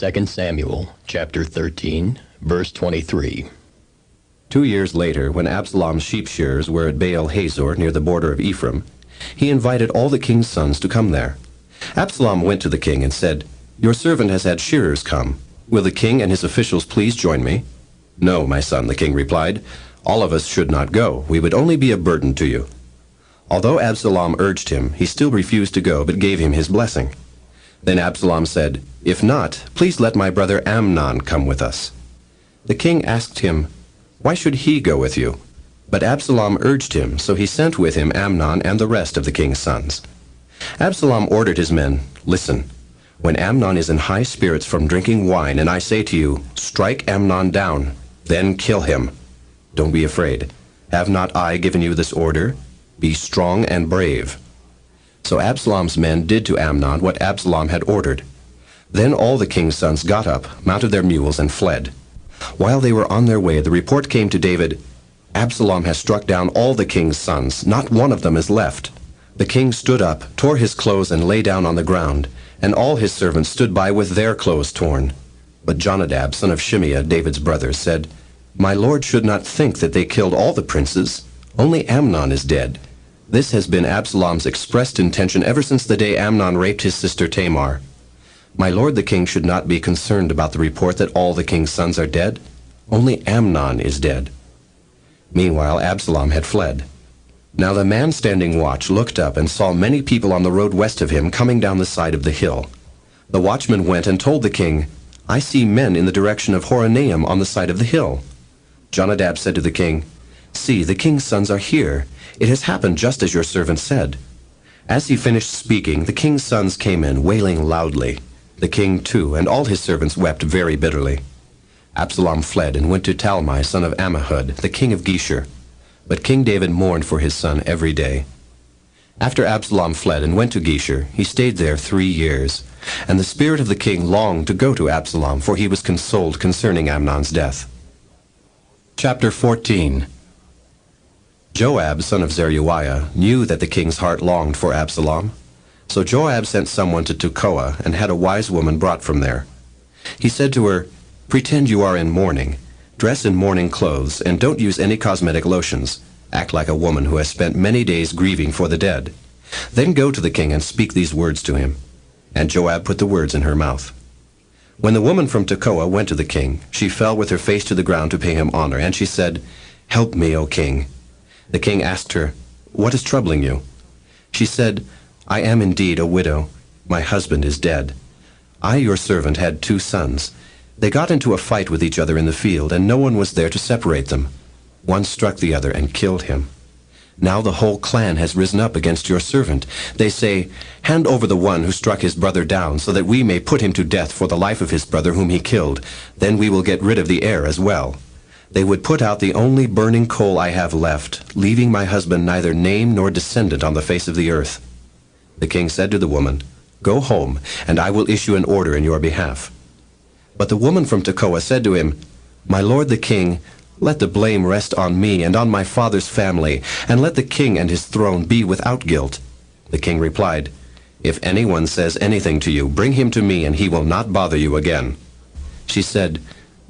2 Samuel, chapter 13, verse 23. 2 years later, when Absalom's sheep shearers were at Baal Hazor near the border of Ephraim, he invited all the king's sons to come there. Absalom went to the king and said, "Your servant has had shearers come. Will the king and his officials please join me?" "No, my son," the king replied. "All of us should not go. We would only be a burden to you." Although Absalom urged him, he still refused to go, but gave him his blessing. Then Absalom said, "If not, please let my brother Amnon come with us." The king asked him, "Why should he go with you?" But Absalom urged him, so he sent with him Amnon and the rest of the king's sons. Absalom ordered his men, "Listen, when Amnon is in high spirits from drinking wine, and I say to you, 'Strike Amnon down,' then kill him. Don't be afraid. Have not I given you this order? Be strong and brave." So Absalom's men did to Amnon what Absalom had ordered. Then all the king's sons got up, mounted their mules, and fled. While they were on their way, the report came to David, "Absalom has struck down all the king's sons. Not one of them is left." The king stood up, tore his clothes, and lay down on the ground, and all his servants stood by with their clothes torn. But Jonadab, son of Shimeah, David's brother, said, "My lord should not think that they killed all the princes. Only Amnon is dead. This has been Absalom's expressed intention ever since the day Amnon raped his sister Tamar. My lord the king should not be concerned about the report that all the king's sons are dead. Only Amnon is dead." Meanwhile, Absalom had fled. Now the man standing watch looked up and saw many people on the road west of him coming down the side of the hill. The watchman went and told the king, "I see men in the direction of Horonaim on the side of the hill." Jonadab said to the king, "See, the king's sons are here. It has happened just as your servant said." As he finished speaking, the king's sons came in, wailing loudly. The king, too, and all his servants wept very bitterly. Absalom fled and went to Talmai, son of Ammihud, the king of Geshur. But King David mourned for his son every day. After Absalom fled and went to Geshur, he stayed there 3 years. And the spirit of the king longed to go to Absalom, for he was consoled concerning Amnon's death. Chapter 14. Joab, son of Zeruiah, knew that the king's heart longed for Absalom. So Joab sent someone to Tekoa and had a wise woman brought from there. He said to her, "Pretend you are in mourning. Dress in mourning clothes, and don't use any cosmetic lotions. Act like a woman who has spent many days grieving for the dead. Then go to the king and speak these words to him." And Joab put the words in her mouth. When the woman from Tekoa went to the king, she fell with her face to the ground to pay him honor, and she said, "Help me, O king." The king asked her, "What is troubling you?" She said, "I am indeed a widow. My husband is dead. I, your servant, had 2 sons. They got into a fight with each other in the field, and no one was there to separate them. One struck the other and killed him. Now the whole clan has risen up against your servant. They say, 'Hand over the one who struck his brother down, so that we may put him to death for the life of his brother whom he killed. Then we will get rid of the heir as well.' They would put out the only burning coal I have left, leaving my husband neither name nor descendant on the face of the earth." The king said to the woman, "Go home, and I will issue an order in your behalf." But the woman from Tekoa said to him, "My lord the king, let the blame rest on me and on my father's family, and let the king and his throne be without guilt." The king replied, "If anyone says anything to you, bring him to me, and he will not bother you again." She said,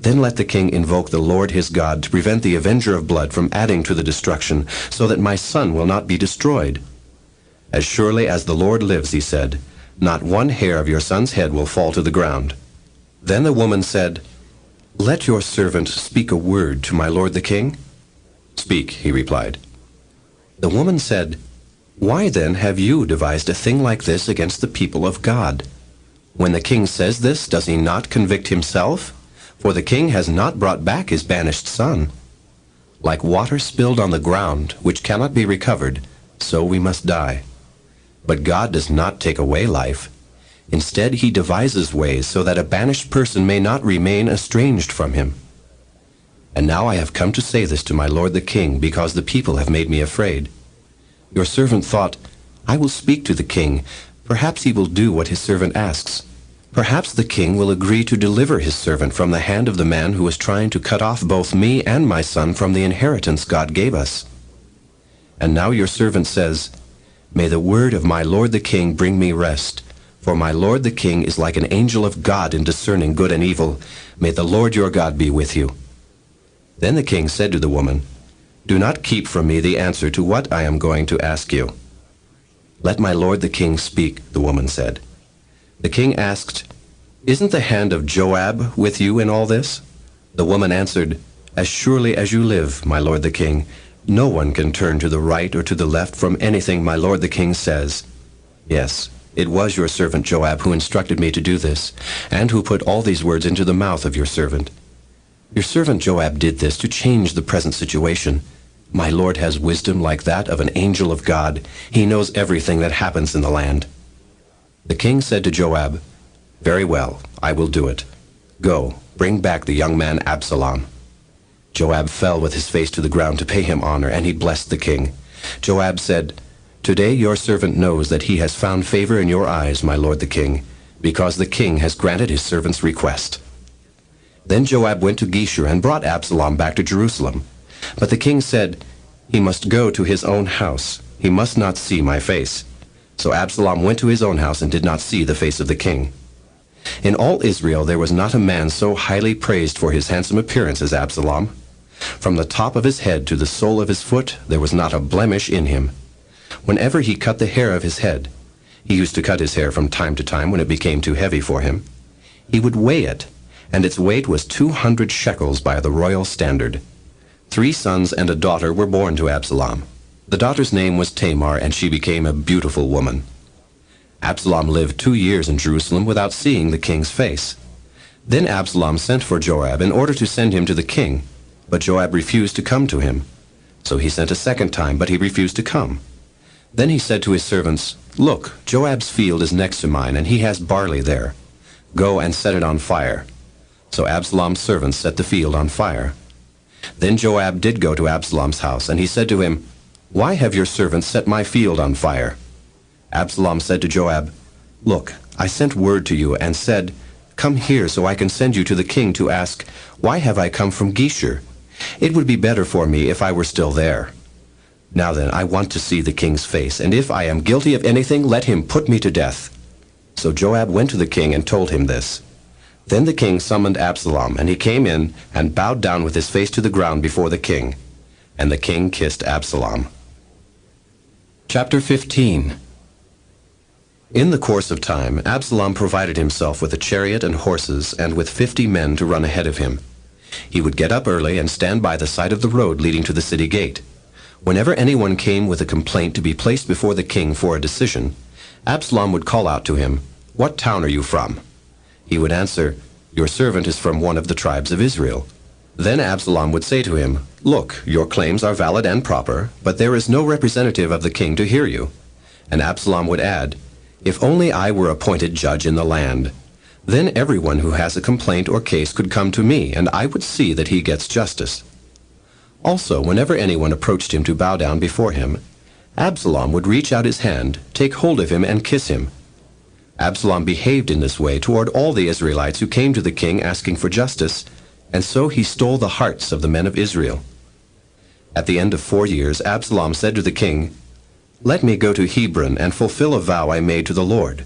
"Then let the king invoke the Lord his God to prevent the avenger of blood from adding to the destruction, so that my son will not be destroyed." "As surely as the Lord lives," he said, "not one hair of your son's head will fall to the ground." Then the woman said, "Let your servant speak a word to my lord the king." "Speak," he replied. The woman said, "Why then have you devised a thing like this against the people of God? When the king says this, does he not convict himself? For the king has not brought back his banished son. Like water spilled on the ground, which cannot be recovered, so we must die. But God does not take away life. Instead, he devises ways so that a banished person may not remain estranged from him. And now I have come to say this to my lord the king, because the people have made me afraid. Your servant thought, 'I will speak to the king. Perhaps he will do what his servant asks. Perhaps the king will agree to deliver his servant from the hand of the man who is trying to cut off both me and my son from the inheritance God gave us.' And now your servant says, 'May the word of my lord the king bring me rest, For my lord the king is like an angel of God in discerning good and evil. May the Lord your God be with you." Then the king said to the woman, "Do not keep from me the answer to what I am going to ask you." "Let my lord the king speak," the woman said. The king asked, "Isn't the hand of Joab with you in all this?" The woman answered, "As surely as you live, my lord the king, no one can turn to the right or to the left from anything my lord the king says. Yes, it was your servant Joab who instructed me to do this, and who put all these words into the mouth of your servant. Your servant Joab did this to change the present situation. My lord has wisdom like that of an angel of God. He knows everything that happens in the land." The king said to Joab, "Very well, I will do it. Go, bring back the young man Absalom." Joab fell with his face to the ground to pay him honor, and he blessed the king. Joab said, "Today your servant knows that he has found favor in your eyes, my lord the king, because the king has granted his servant's request." Then Joab went to Geshur and brought Absalom back to Jerusalem. But the king said, "He must go to his own house. He must not see my face." So Absalom went to his own house and did not see the face of the king. In all Israel there was not a man so highly praised for his handsome appearance as Absalom. From the top of his head to the sole of his foot there was not a blemish in him. Whenever he cut the hair of his head, he used to cut his hair from time to time when it became too heavy for him, he would weigh it, and its weight was 200 shekels by the royal standard. 3 sons and a daughter were born to Absalom. The daughter's name was Tamar, and she became a beautiful woman. Absalom lived 2 years in Jerusalem without seeing the king's face. Then Absalom sent for Joab in order to send him to the king, but Joab refused to come to him. So he sent a second time, but he refused to come. Then he said to his servants, "Look, Joab's field is next to mine, and he has barley there. Go and set it on fire." So Absalom's servants set the field on fire. Then Joab did go to Absalom's house, and he said to him, "Why have your servants set my field on fire?" Absalom said to Joab, "Look, I sent word to you and said, 'Come here so I can send you to the king to ask, why have I come from Geshur? It would be better for me if I were still there. Now then, I want to see the king's face, and if I am guilty of anything, let him put me to death.'" So Joab went to the king and told him this. Then the king summoned Absalom, and he came in and bowed down with his face to the ground before the king. And the king kissed Absalom. Chapter 15. In the course of time, Absalom provided himself with a chariot and horses, and with 50 men to run ahead of him. He would get up early and stand by the side of the road leading to the city gate. Whenever anyone came with a complaint to be placed before the king for a decision, Absalom would call out to him, "What town are you from?" He would answer, "Your servant is from one of the tribes of Israel." Then Absalom would say to him, "Look, your claims are valid and proper, but there is no representative of the king to hear you." And Absalom would add, "If only I were appointed judge in the land. Then everyone who has a complaint or case could come to me, and I would see that he gets justice." Also, whenever anyone approached him to bow down before him, Absalom would reach out his hand, take hold of him, and kiss him. Absalom behaved in this way toward all the Israelites who came to the king asking for justice, and so he stole the hearts of the men of Israel. At the end of 4 years, Absalom said to the king, "Let me go to Hebron and fulfill a vow I made to the Lord.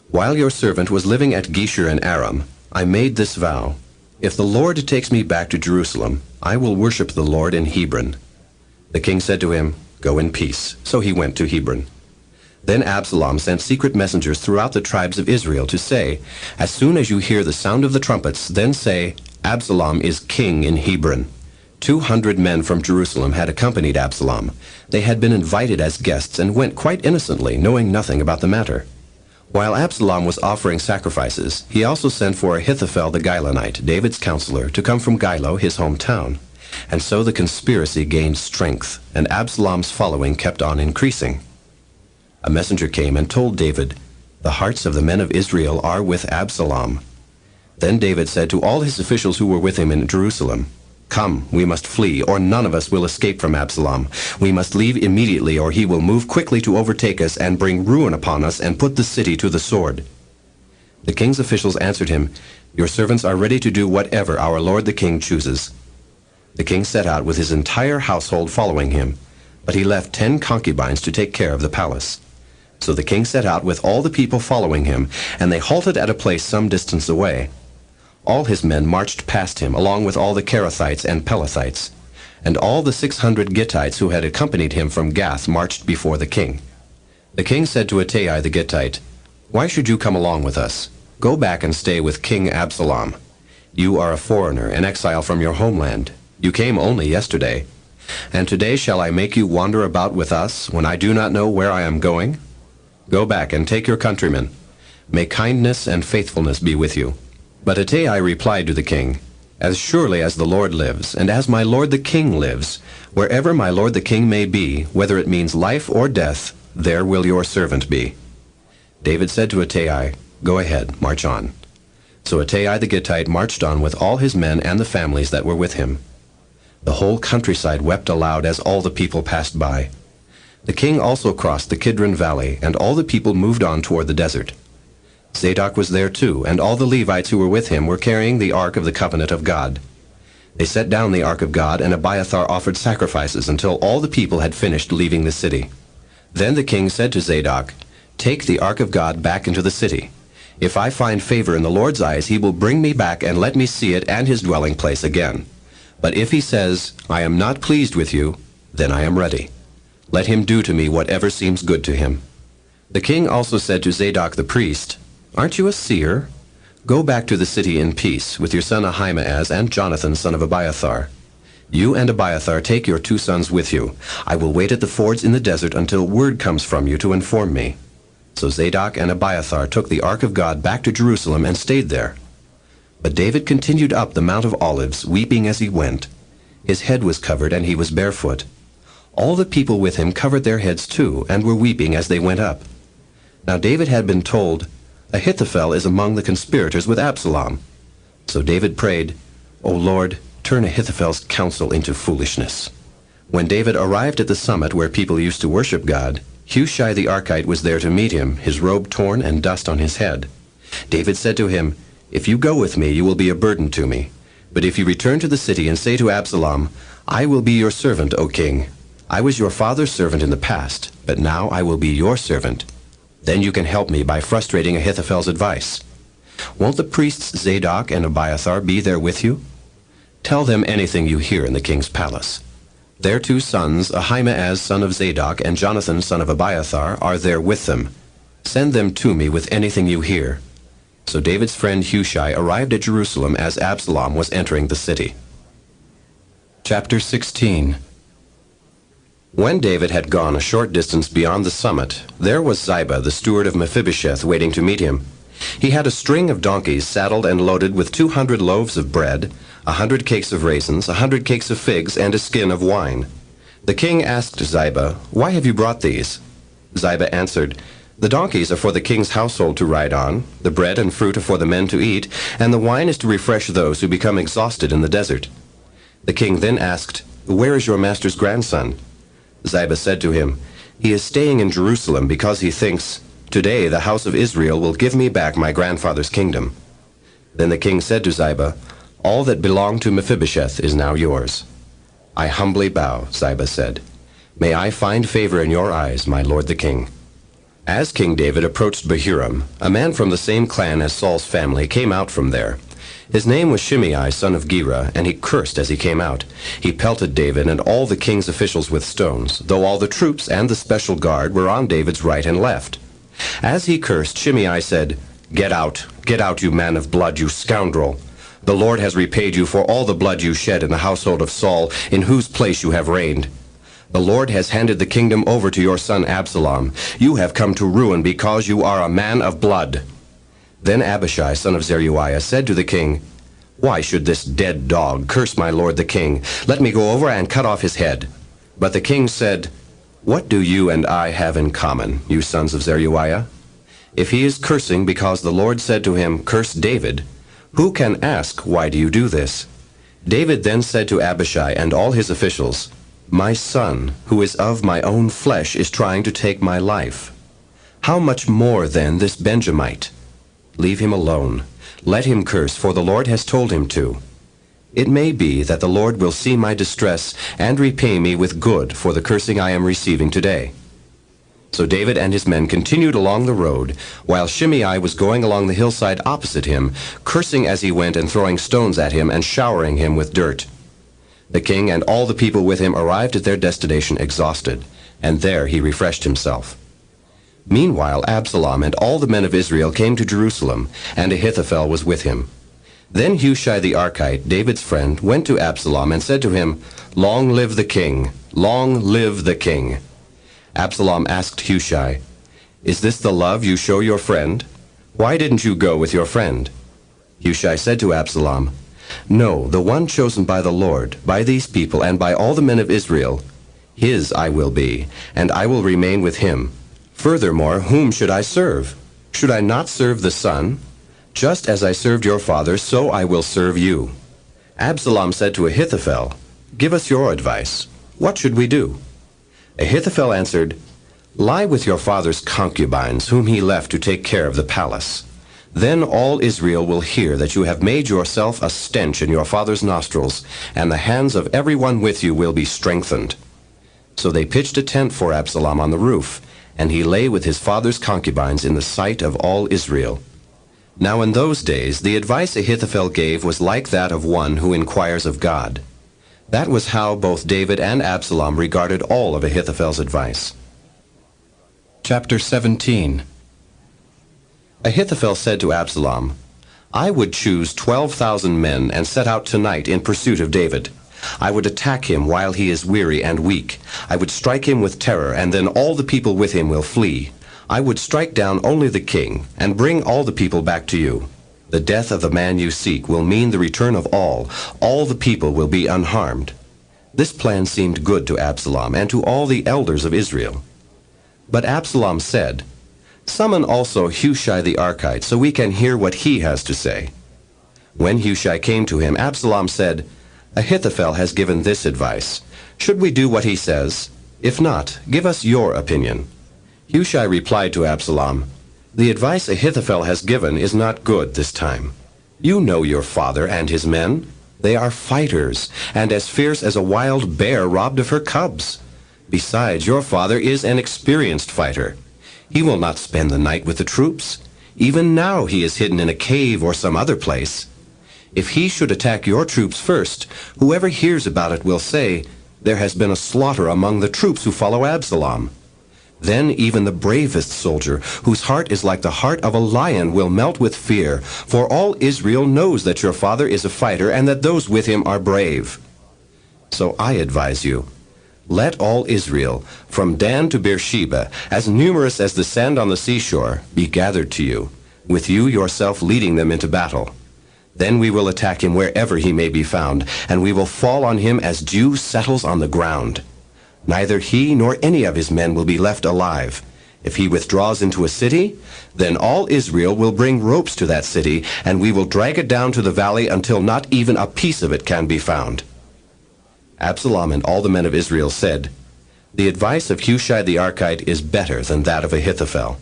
While your servant was living at Geshur in Aram, I made this vow. If the Lord takes me back to Jerusalem, I will worship the Lord in Hebron." The king said to him, "Go in peace." So he went to Hebron. Then Absalom sent secret messengers throughout the tribes of Israel to say, "As soon as you hear the sound of the trumpets, then say, 'Absalom is king in Hebron.'" 200 men from Jerusalem had accompanied Absalom. They had been invited as guests and went quite innocently, knowing nothing about the matter. While Absalom was offering sacrifices, he also sent for Ahithophel the Gilonite, David's counselor, to come from Gilo, his hometown. And so the conspiracy gained strength, and Absalom's following kept on increasing. A messenger came and told David, "The hearts of the men of Israel are with Absalom." Then David said to all his officials who were with him in Jerusalem, "Come, we must flee, or none of us will escape from Absalom. We must leave immediately, or he will move quickly to overtake us and bring ruin upon us and put the city to the sword." The king's officials answered him, "Your servants are ready to do whatever our lord the king chooses." The king set out with his entire household following him, but he left 10 concubines to take care of the palace. So the king set out with all the people following him, and they halted at a place some distance away. All his men marched past him, along with all the Kerethites and Pelethites. And all the 600 Gittites who had accompanied him from Gath marched before the king. The king said to Ittai the Gittite, "Why should you come along with us? Go back and stay with King Absalom. You are a foreigner, an exile from your homeland. You came only yesterday. And today shall I make you wander about with us, when I do not know where I am going? Go back and take your countrymen. May kindness and faithfulness be with you." But Ittai replied to the king, "As surely as the Lord lives, and as my lord the king lives, wherever my lord the king may be, whether it means life or death, there will your servant be." David said to Ittai, "Go ahead, march on." So Ittai the Gittite marched on with all his men and the families that were with him. The whole countryside wept aloud as all the people passed by. The king also crossed the Kidron Valley, and all the people moved on toward the desert. Zadok was there too, and all the Levites who were with him were carrying the ark of the covenant of God. They set down the ark of God, and Abiathar offered sacrifices until all the people had finished leaving the city. Then the king said to Zadok, "Take the ark of God back into the city. If I find favor in the Lord's eyes, he will bring me back and let me see it and his dwelling place again. But if he says, 'I am not pleased with you,' then I am ready. Let him do to me whatever seems good to him." The king also said to Zadok the priest, "Aren't you a seer? Go back to the city in peace with your son Ahimaaz and Jonathan son of Abiathar. You and Abiathar take your 2 sons with you. I will wait at the fords in the desert until word comes from you to inform me." So Zadok and Abiathar took the ark of God back to Jerusalem and stayed there. But David continued up the Mount of Olives, weeping as he went. His head was covered, and he was barefoot. All the people with him covered their heads too, and were weeping as they went up. Now David had been told, "Ahithophel is among the conspirators with Absalom." So David prayed, "O Lord, turn Ahithophel's counsel into foolishness." When David arrived at the summit where people used to worship God, Hushai the Archite was there to meet him, his robe torn and dust on his head. David said to him, "If you go with me, you will be a burden to me. But if you return to the city and say to Absalom, 'I will be your servant, O king. I was your father's servant in the past, but now I will be your servant,' then you can help me by frustrating Ahithophel's advice. Won't the priests Zadok and Abiathar be there with you? Tell them anything you hear in the king's palace. Their 2 sons, Ahimaaz son of Zadok and Jonathan son of Abiathar, are there with them. Send them to me with anything you hear." So David's friend Hushai arrived at Jerusalem as Absalom was entering the city. Chapter 16. When David had gone a short distance beyond the summit, there was Ziba, the steward of Mephibosheth, waiting to meet him. He had a string of donkeys saddled and loaded with 200 loaves of bread, 100 cakes of raisins, 100 cakes of figs, and a skin of wine. The king asked Ziba, "Why have you brought these?" Ziba answered, "The donkeys are for the king's household to ride on, the bread and fruit are for the men to eat, and the wine is to refresh those who become exhausted in the desert." The king then asked, "Where is your master's grandson?" Ziba said to him, "He is staying in Jerusalem because he thinks, 'Today the house of Israel will give me back my grandfather's kingdom.'" Then the king said to Ziba, "All that belonged to Mephibosheth is now yours." "I humbly bow," Ziba said. "May I find favor in your eyes, my lord the king." As King David approached Bahurim, a man from the same clan as Saul's family came out from there. His name was Shimei son of Gera, and he cursed as he came out. He pelted David and all the king's officials with stones, though all the troops and the special guard were on David's right and left. As he cursed, Shimei said, get out, you man of blood, you scoundrel. The Lord has repaid you for all the blood you shed in the household of Saul, in whose place you have reigned. The Lord has handed the kingdom over to your son Absalom. You have come to ruin because you are a man of blood." Then Abishai, son of Zeruiah, said to the king, "Why should this dead dog curse my lord the king? Let me go over and cut off his head." But the king said, "What do you and I have in common, you sons of Zeruiah? If he is cursing because the Lord said to him, 'Curse David,' who can ask, 'Why do you do this?'" David then said to Abishai and all his officials, "My son, who is of my own flesh, is trying to take my life. How much more then this Benjamite? Leave him alone. Let him curse, for the Lord has told him to. It may be that the Lord will see my distress and repay me with good for the cursing I am receiving today." So David and his men continued along the road, while Shimei was going along the hillside opposite him, cursing as he went and throwing stones at him and showering him with dirt. The king and all the people with him arrived at their destination exhausted, and there he refreshed himself. Meanwhile Absalom and all the men of Israel came to Jerusalem, and Ahithophel was with him. Then Hushai the Archite, David's friend, went to Absalom and said to him, "Long live the king! Long live the king!" Absalom asked Hushai, "Is this the love you show your friend? Why didn't you go with your friend?" Hushai said to Absalom, "No, the one chosen by the Lord, by these people, and by all the men of Israel, his I will be, and I will remain with him. Furthermore, whom should I serve? Should I not serve the son? Just as I served your father, so I will serve you." Absalom said to Ahithophel, "Give us your advice. What should we do?" Ahithophel answered, "Lie with your father's concubines, whom he left to take care of the palace. Then all Israel will hear that you have made yourself a stench in your father's nostrils, and the hands of everyone with you will be strengthened." So they pitched a tent for Absalom on the roof, and he lay with his father's concubines in the sight of all Israel. Now in those days the advice Ahithophel gave was like that of one who inquires of God. That was how both David and Absalom regarded all of Ahithophel's advice. Chapter 17. Ahithophel said to Absalom, "I would choose 12,000 men and set out tonight in pursuit of David. I would attack him while he is weary and weak. I would strike him with terror, and then all the people with him will flee. I would strike down only the king, and bring all the people back to you. The death of the man you seek will mean the return of all. All the people will be unharmed." This plan seemed good to Absalom and to all the elders of Israel. But Absalom said, "Summon also Hushai the Archite, so we can hear what he has to say." When Hushai came to him, Absalom said, "Ahithophel has given this advice. Should we do what he says? If not, give us your opinion." Hushai replied to Absalom, "The advice Ahithophel has given is not good this time. You know your father and his men. They are fighters, and as fierce as a wild bear robbed of her cubs. Besides, your father is an experienced fighter. He will not spend the night with the troops. Even now he is hidden in a cave or some other place. If he should attack your troops first, whoever hears about it will say, 'There has been a slaughter among the troops who follow Absalom.' Then even the bravest soldier, whose heart is like the heart of a lion, will melt with fear, for all Israel knows that your father is a fighter and that those with him are brave. So I advise you, let all Israel, from Dan to Beersheba, as numerous as the sand on the seashore, be gathered to you, with you yourself leading them into battle. Then we will attack him wherever he may be found, and we will fall on him as dew settles on the ground. Neither he nor any of his men will be left alive. If he withdraws into a city, then all Israel will bring ropes to that city, and we will drag it down to the valley until not even a piece of it can be found." Absalom and all the men of Israel said, "The advice of Hushai the Archite is better than that of Ahithophel."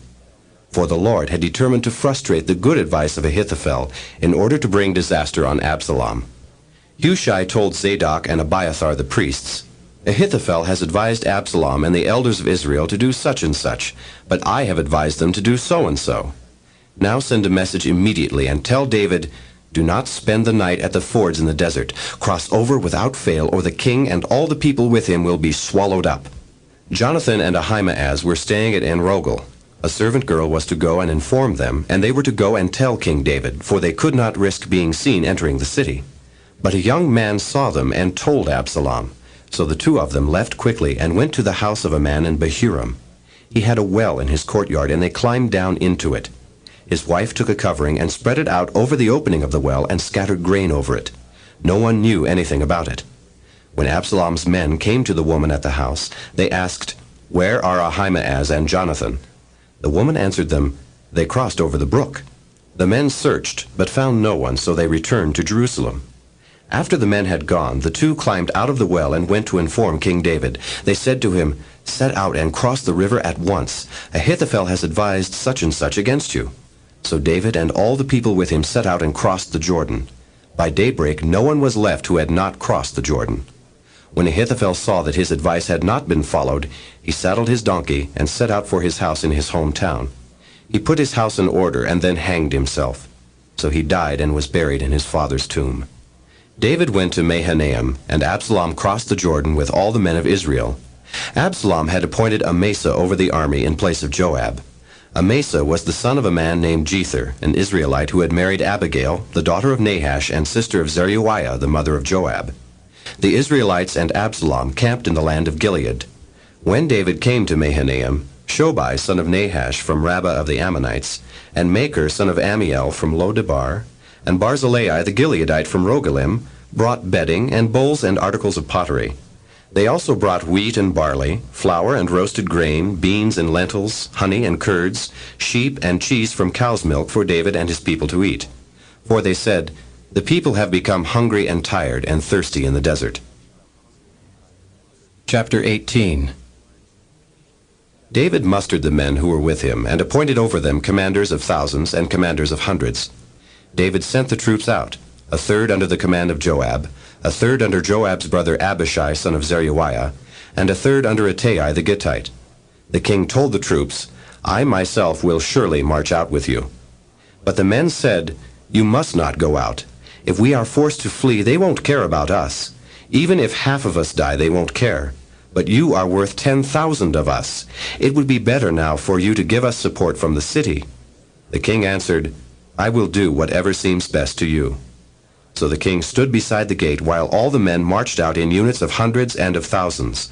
For the Lord had determined to frustrate the good advice of Ahithophel in order to bring disaster on Absalom. Hushai told Zadok and Abiathar the priests, "Ahithophel has advised Absalom and the elders of Israel to do such and such, but I have advised them to do so and so. Now send a message immediately and tell David, 'Do not spend the night at the fords in the desert. Cross over without fail, or the king and all the people with him will be swallowed up.'" Jonathan and Ahimaaz were staying at En-Rogel. A servant girl was to go and inform them, and they were to go and tell King David, for they could not risk being seen entering the city. But a young man saw them and told Absalom. So the two of them left quickly and went to the house of a man in Bahurim. He had a well in his courtyard, and they climbed down into it. His wife took a covering and spread it out over the opening of the well and scattered grain over it. No one knew anything about it. When Absalom's men came to the woman at the house, they asked, "Where are Ahimaaz and Jonathan?" The woman answered them, "They crossed over the brook." The men searched, but found no one, so they returned to Jerusalem. After the men had gone, the two climbed out of the well and went to inform King David. They said to him, "Set out and cross the river at once. Ahithophel has advised such and such against you." So David and all the people with him set out and crossed the Jordan. By daybreak no one was left who had not crossed the Jordan. When Ahithophel saw that his advice had not been followed, he saddled his donkey and set out for his house in his hometown. He put his house in order and then hanged himself. So he died and was buried in his father's tomb. David went to Mahanaim, and Absalom crossed the Jordan with all the men of Israel. Absalom had appointed Amasa over the army in place of Joab. Amasa was the son of a man named Jether, an Israelite who had married Abigail, the daughter of Nahash and sister of Zeruiah, the mother of Joab. The Israelites and Absalom camped in the land of Gilead. When David came to Mahanaim, Shobai, son of Nahash from Rabbah of the Ammonites, and Machir, son of Ammiel from Lo-debar, and Barzillai the Gileadite from Rogelim, brought bedding and bowls and articles of pottery. They also brought wheat and barley, flour and roasted grain, beans and lentils, honey and curds, sheep and cheese from cow's milk for David and his people to eat. For they said, "The people have become hungry and tired and thirsty in the desert." Chapter 18. David mustered the men who were with him and appointed over them commanders of thousands and commanders of hundreds. David sent the troops out, a third under the command of Joab, a third under Joab's brother Abishai son of Zeruiah, and a third under Ittai the Gittite. The king told the troops, "I myself will surely march out with you." But the men said, "You must not go out. If we are forced to flee, they won't care about us. Even if half of us die, they won't care. But you are worth 10,000 of us. It would be better now for you to give us support from the city." The king answered, "I will do whatever seems best to you." So the king stood beside the gate while all the men marched out in units of hundreds and of thousands.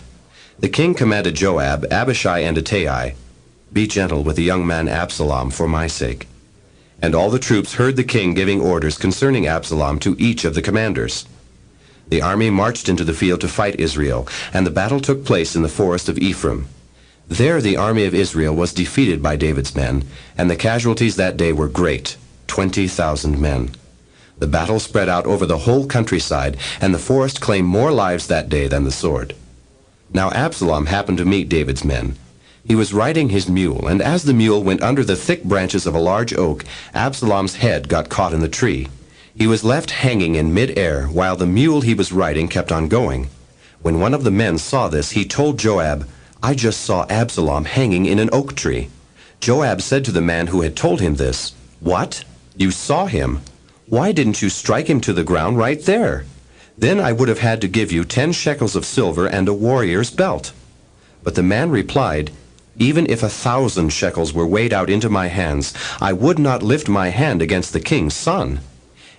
The king commanded Joab, Abishai, and Ittai, "Be gentle with the young man Absalom for my sake." And all the troops heard the king giving orders concerning Absalom to each of the commanders. The army marched into the field to fight Israel, and the battle took place in the forest of Ephraim. There the army of Israel was defeated by David's men, and the casualties that day were great, 20,000 men. The battle spread out over the whole countryside, and the forest claimed more lives that day than the sword. Now Absalom happened to meet David's men. He was riding his mule, and as the mule went under the thick branches of a large oak, Absalom's head got caught in the tree. He was left hanging in mid-air, while the mule he was riding kept on going. When one of the men saw this, he told Joab, "I just saw Absalom hanging in an oak tree." Joab said to the man who had told him this, "What? You saw him? Why didn't you strike him to the ground right there? Then I would have had to give you 10 shekels of silver and a warrior's belt." But the man replied, "Even if 1,000 shekels were weighed out into my hands, I would not lift my hand against the king's son.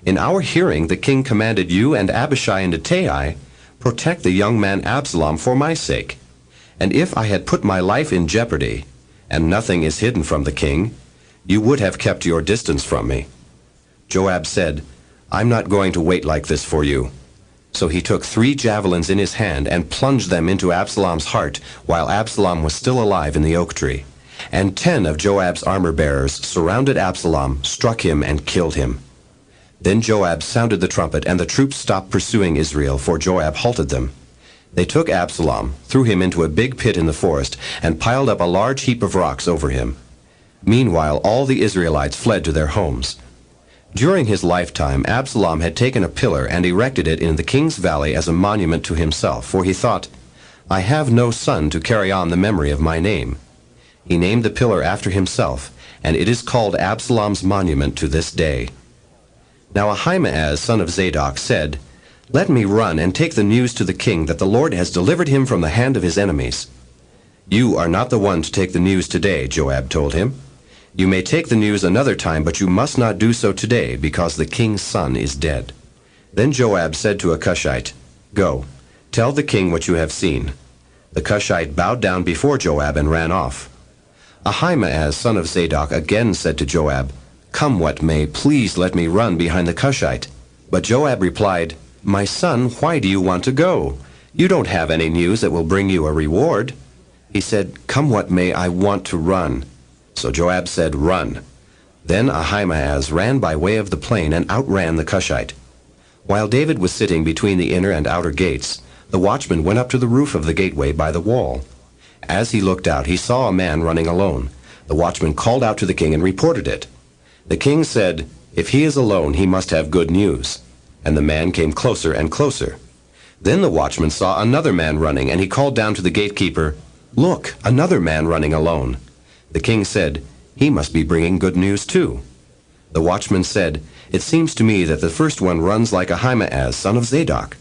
In our hearing the king commanded you and Abishai and Ittai, 'Protect the young man Absalom for my sake.' And if I had put my life in jeopardy, and nothing is hidden from the king, you would have kept your distance from me." Joab said, "I'm not going to wait like this for you." So he took 3 javelins in his hand and plunged them into Absalom's heart while Absalom was still alive in the oak tree. And 10 of Joab's armor-bearers surrounded Absalom, struck him, and killed him. Then Joab sounded the trumpet, and the troops stopped pursuing Israel, for Joab halted them. They took Absalom, threw him into a big pit in the forest, and piled up a large heap of rocks over him. Meanwhile, all the Israelites fled to their homes. During his lifetime, Absalom had taken a pillar and erected it in the king's valley as a monument to himself, for he thought, "I have no son to carry on the memory of my name." He named the pillar after himself, and it is called Absalom's monument to this day. Now Ahimaaz, son of Zadok, said, "Let me run and take the news to the king that the Lord has delivered him from the hand of his enemies." "You are not the one to take the news today," Joab told him. "You may take the news another time, but you must not do so today, because the king's son is dead." Then Joab said to a Cushite, "Go, tell the king what you have seen." The Cushite bowed down before Joab and ran off. Ahimaaz, son of Zadok, again said to Joab, "Come what may, please let me run behind the Cushite." But Joab replied, "My son, why do you want to go? You don't have any news that will bring you a reward." He said, "Come what may, I want to run." So Joab said, "Run." Then Ahimaaz ran by way of the plain and outran the Cushite. While David was sitting between the inner and outer gates, the watchman went up to the roof of the gateway by the wall. As he looked out, he saw a man running alone. The watchman called out to the king and reported it. The king said, "If he is alone, he must have good news." And the man came closer and closer. Then the watchman saw another man running, and he called down to the gatekeeper, "Look, another man running alone." The king said, "He must be bringing good news too." The watchman said, "It seems to me that the first one runs like Ahimaaz, son of Zadok."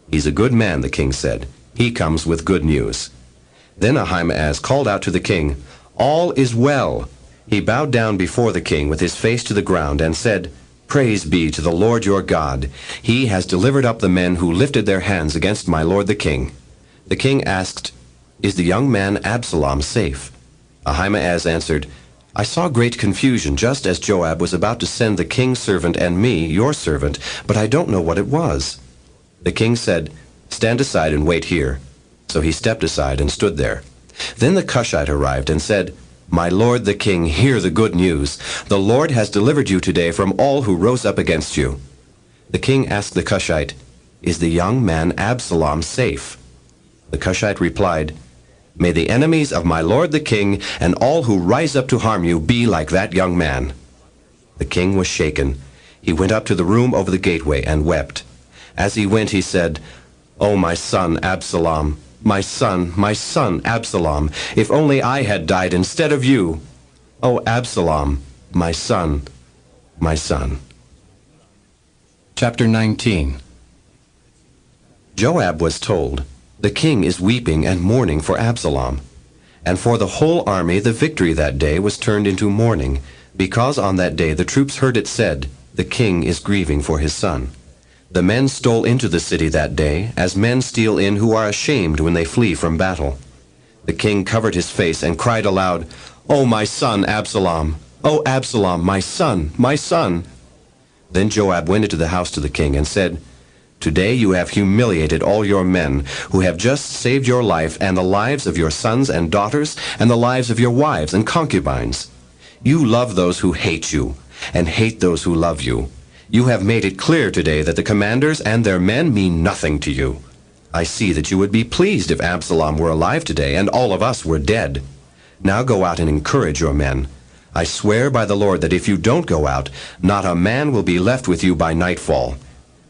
"He's a good man," the king said. "He comes with good news." Then Ahimaaz called out to the king, "All is well." He bowed down before the king with his face to the ground and said, "Praise be to the Lord your God. He has delivered up the men who lifted their hands against my lord the king." The king asked, "Is the young man Absalom safe?" Ahimaaz answered, "I saw great confusion just as Joab was about to send the king's servant and me, your servant, but I don't know what it was." The king said, "Stand aside and wait here." So he stepped aside and stood there. Then the Cushite arrived and said, "My lord the king, hear the good news. The Lord has delivered you today from all who rose up against you." The king asked the Cushite, "Is the young man Absalom safe?" The Cushite replied, "May the enemies of my lord the king and all who rise up to harm you be like that young man." The king was shaken. He went up to the room over the gateway and wept. As he went, he said, "Oh, my son Absalom, my son Absalom, if only I had died instead of you! Oh, Absalom, my son, my son." Chapter 19. Joab was told, "The king is weeping and mourning for Absalom." And for the whole army the victory that day was turned into mourning, because on that day the troops heard it said, "The king is grieving for his son." The men stole into the city that day, as men steal in who are ashamed when they flee from battle. The king covered his face and cried aloud, "Oh, my son Absalom! Oh, Absalom, my son, my son!" Then Joab went into the house to the king and said, "Today you have humiliated all your men, who have just saved your life and the lives of your sons and daughters and the lives of your wives and concubines. You love those who hate you, and hate those who love you. You have made it clear today that the commanders and their men mean nothing to you. I see that you would be pleased if Absalom were alive today and all of us were dead. Now go out and encourage your men. I swear by the Lord that if you don't go out, not a man will be left with you by nightfall.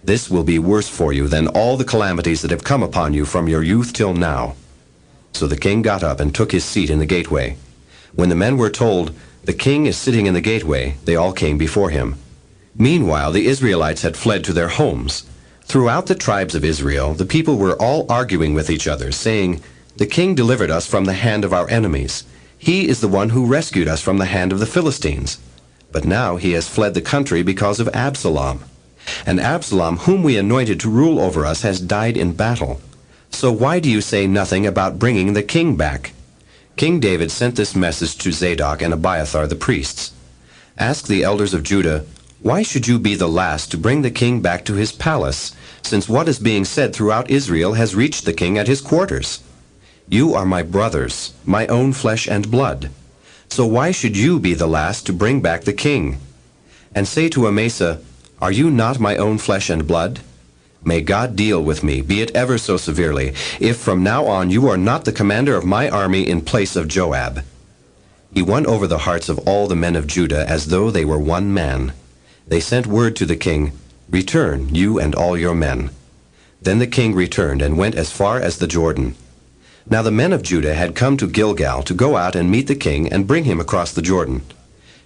This will be worse for you than all the calamities that have come upon you from your youth till now." So the king got up and took his seat in the gateway. When the men were told, "The king is sitting in the gateway," they all came before him. Meanwhile, the Israelites had fled to their homes. Throughout the tribes of Israel, the people were all arguing with each other, saying, "The king delivered us from the hand of our enemies. He is the one who rescued us from the hand of the Philistines. But now he has fled the country because of Absalom. And Absalom, whom we anointed to rule over us, has died in battle. So why do you say nothing about bringing the king back?" King David sent this message to Zadok and Abiathar the priests. "Ask the elders of Judah, why should you be the last to bring the king back to his palace, since what is being said throughout Israel has reached the king at his quarters? You are my brothers, my own flesh and blood. So why should you be the last to bring back the king? And say to Amasa, are you not my own flesh and blood? May God deal with me, be it ever so severely, if from now on you are not the commander of my army in place of Joab." He won over the hearts of all the men of Judah as though they were one man. They sent word to the king, "Return, you and all your men." Then the king returned and went as far as the Jordan. Now the men of Judah had come to Gilgal to go out and meet the king and bring him across the Jordan.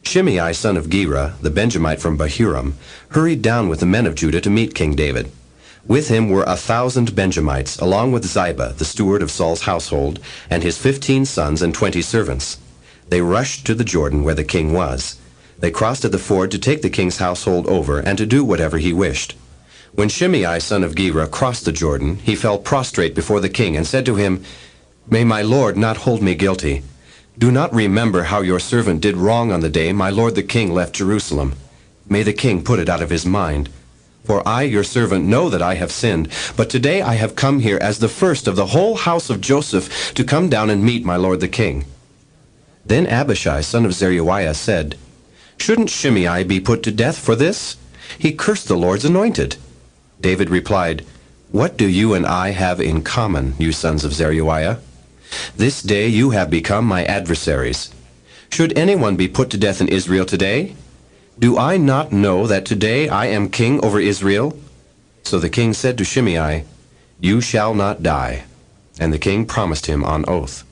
Shimei, son of Gera, the Benjamite from Bahurim, hurried down with the men of Judah to meet King David. With him were 1,000 Benjamites, along with Ziba, the steward of Saul's household, and his 15 sons and 20 servants. They rushed to the Jordan where the king was. They crossed at the ford to take the king's household over and to do whatever he wished. When Shimei, son of Gera, crossed the Jordan, he fell prostrate before the king and said to him, "May my lord not hold me guilty. Do not remember how your servant did wrong on the day my lord the king left Jerusalem. May the king put it out of his mind. For I, your servant, know that I have sinned, but today I have come here as the first of the whole house of Joseph to come down and meet my lord the king." Then Abishai, son of Zeruiah, said, "Shouldn't Shimei be put to death for this? He cursed the Lord's anointed." David replied, "What do you and I have in common, you sons of Zeruiah? This day you have become my adversaries. Should anyone be put to death in Israel today? Do I not know that today I am king over Israel?" So the king said to Shimei, "You shall not die." And the king promised him on oath.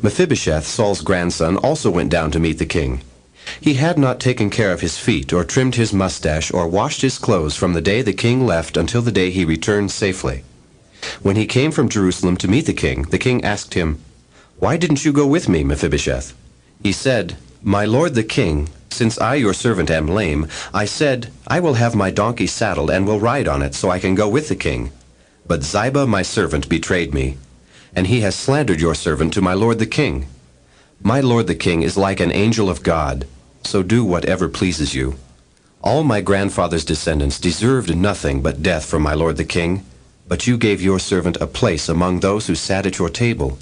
Mephibosheth, Saul's grandson, also went down to meet the king. He had not taken care of his feet, or trimmed his mustache, or washed his clothes from the day the king left until the day he returned safely. When he came from Jerusalem to meet the king asked him, "Why didn't you go with me, Mephibosheth?" He said, "My lord the king, since I your servant am lame, I said, I will have my donkey saddled and will ride on it so I can go with the king. But Ziba my servant betrayed me, and he has slandered your servant to my lord the king. My lord the king is like an angel of God, so do whatever pleases you. All my grandfather's descendants deserved nothing but death from my lord the king, but you gave your servant a place among those who sat at your table.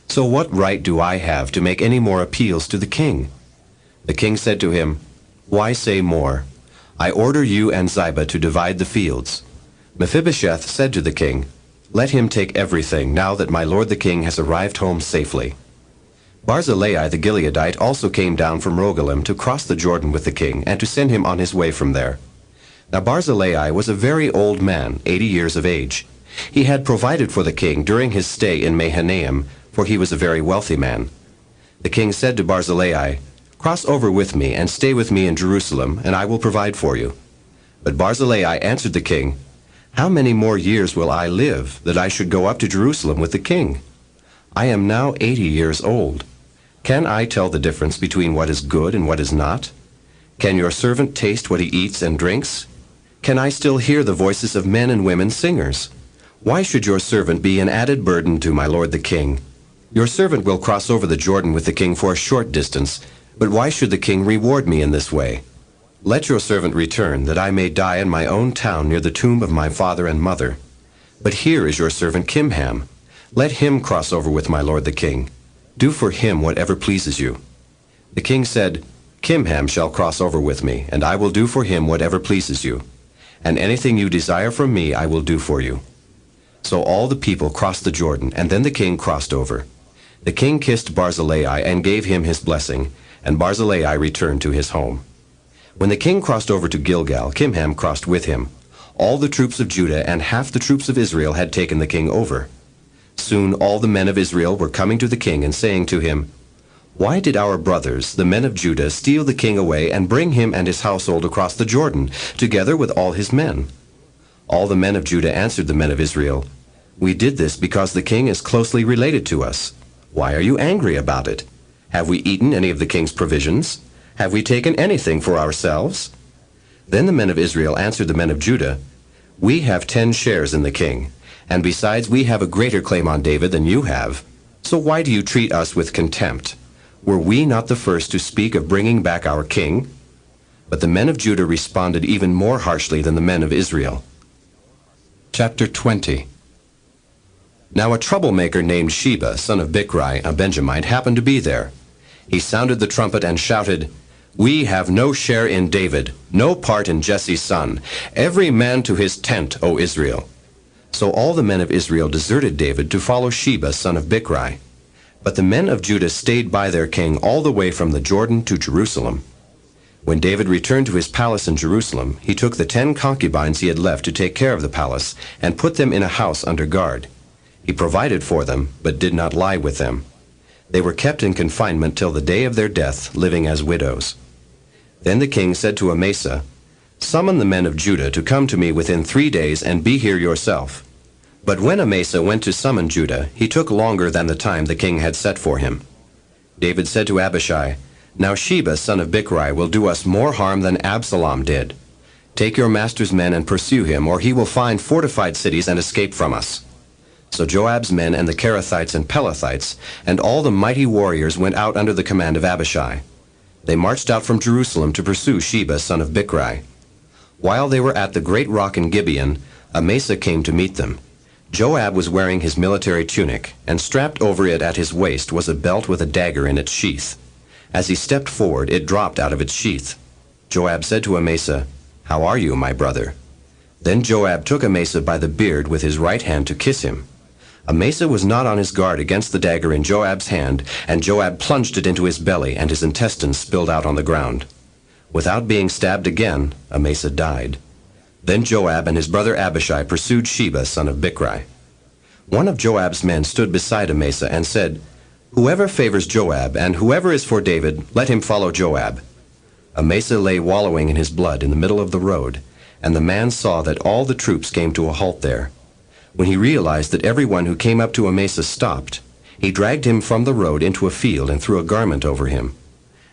So what right do I have to make any more appeals to the king?" The king said to him, "Why say more? I order you and Ziba to divide the fields." Mephibosheth said to the king, "Let him take everything, now that my lord the king has arrived home safely." Barzillai the Gileadite also came down from Rogelim to cross the Jordan with the king, and to send him on his way from there. Now Barzillai was a very old man, 80 years of age. He had provided for the king during his stay in Mahanaim, for he was a very wealthy man. The king said to Barzillai, "Cross over with me and stay with me in Jerusalem, and I will provide for you." But Barzillai answered the king, "How many more years will I live, that I should go up to Jerusalem with the king? I am now 80 years old. Can I tell the difference between what is good and what is not? Can your servant taste what he eats and drinks? Can I still hear the voices of men and women singers? Why should your servant be an added burden to my lord the king? Your servant will cross over the Jordan with the king for a short distance, but why should the king reward me in this way? Let your servant return, that I may die in my own town near the tomb of my father and mother. But here is your servant Kimham. Let him cross over with my lord the king. Do for him whatever pleases you." The king said, "Kimham shall cross over with me, and I will do for him whatever pleases you. And anything you desire from me I will do for you." So all the people crossed the Jordan, and then the king crossed over. The king kissed Barzillai and gave him his blessing, and Barzillai returned to his home. When the king crossed over to Gilgal, Kimham crossed with him. All the troops of Judah and half the troops of Israel had taken the king over. Soon all the men of Israel were coming to the king and saying to him, "Why did our brothers, the men of Judah, steal the king away and bring him and his household across the Jordan, together with all his men?" All the men of Judah answered the men of Israel, "We did this because the king is closely related to us. Why are you angry about it? Have we eaten any of the king's provisions? Have we taken anything for ourselves?" Then the men of Israel answered the men of Judah, "We have 10 shares in the king, and besides we have a greater claim on David than you have. So why do you treat us with contempt? Were we not the first to speak of bringing back our king?" But the men of Judah responded even more harshly than the men of Israel. Chapter 20. Now a troublemaker named Sheba, son of Bichri, a Benjamite, happened to be there. He sounded the trumpet and shouted, "We have no share in David, no part in Jesse's son. Every man to his tent, O Israel." So all the men of Israel deserted David to follow Sheba, son of Bichri. But the men of Judah stayed by their king all the way from the Jordan to Jerusalem. When David returned to his palace in Jerusalem, he took the 10 concubines he had left to take care of the palace, and put them in a house under guard. He provided for them, but did not lie with them. They were kept in confinement till the day of their death, living as widows. Then the king said to Amasa, "Summon the men of Judah to come to me within 3 days, and be here yourself." But when Amasa went to summon Judah, he took longer than the time the king had set for him. David said to Abishai, "Now Sheba, son of Bichri, will do us more harm than Absalom did. Take your master's men and pursue him, or he will find fortified cities and escape from us." So Joab's men and the Kerethites and Pelethites and all the mighty warriors went out under the command of Abishai. They marched out from Jerusalem to pursue Sheba, son of Bichri. While they were at the great rock in Gibeon, Amasa came to meet them. Joab was wearing his military tunic, and strapped over it at his waist was a belt with a dagger in its sheath. As he stepped forward, it dropped out of its sheath. Joab said to Amasa, "How are you, my brother?" Then Joab took Amasa by the beard with his right hand to kiss him. Amasa was not on his guard against the dagger in Joab's hand, and Joab plunged it into his belly, and his intestines spilled out on the ground. Without being stabbed again, Amasa died. Then Joab and his brother Abishai pursued Sheba, son of Bichri. One of Joab's men stood beside Amasa and said, "Whoever favors Joab, and whoever is for David, let him follow Joab." Amasa lay wallowing in his blood in the middle of the road, and the man saw that all the troops came to a halt there. When he realized that everyone who came up to Amasa stopped, he dragged him from the road into a field and threw a garment over him.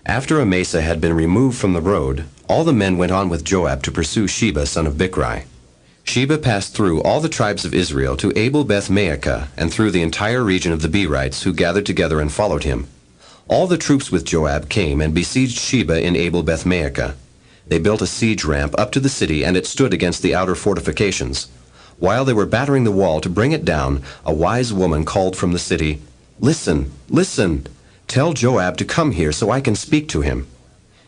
After Amasa had been removed from the road, all the men went on with Joab to pursue Sheba, son of Bichri. Sheba passed through all the tribes of Israel to Abel-Beth-Maachah and through the entire region of the Berites, who gathered together and followed him. All the troops with Joab came and besieged Sheba in Abel-Beth-Maachah. They built a siege ramp up to the city, and it stood against the outer fortifications. While they were battering the wall to bring it down, a wise woman called from the city, "Listen, listen! Tell Joab to come here so I can speak to him."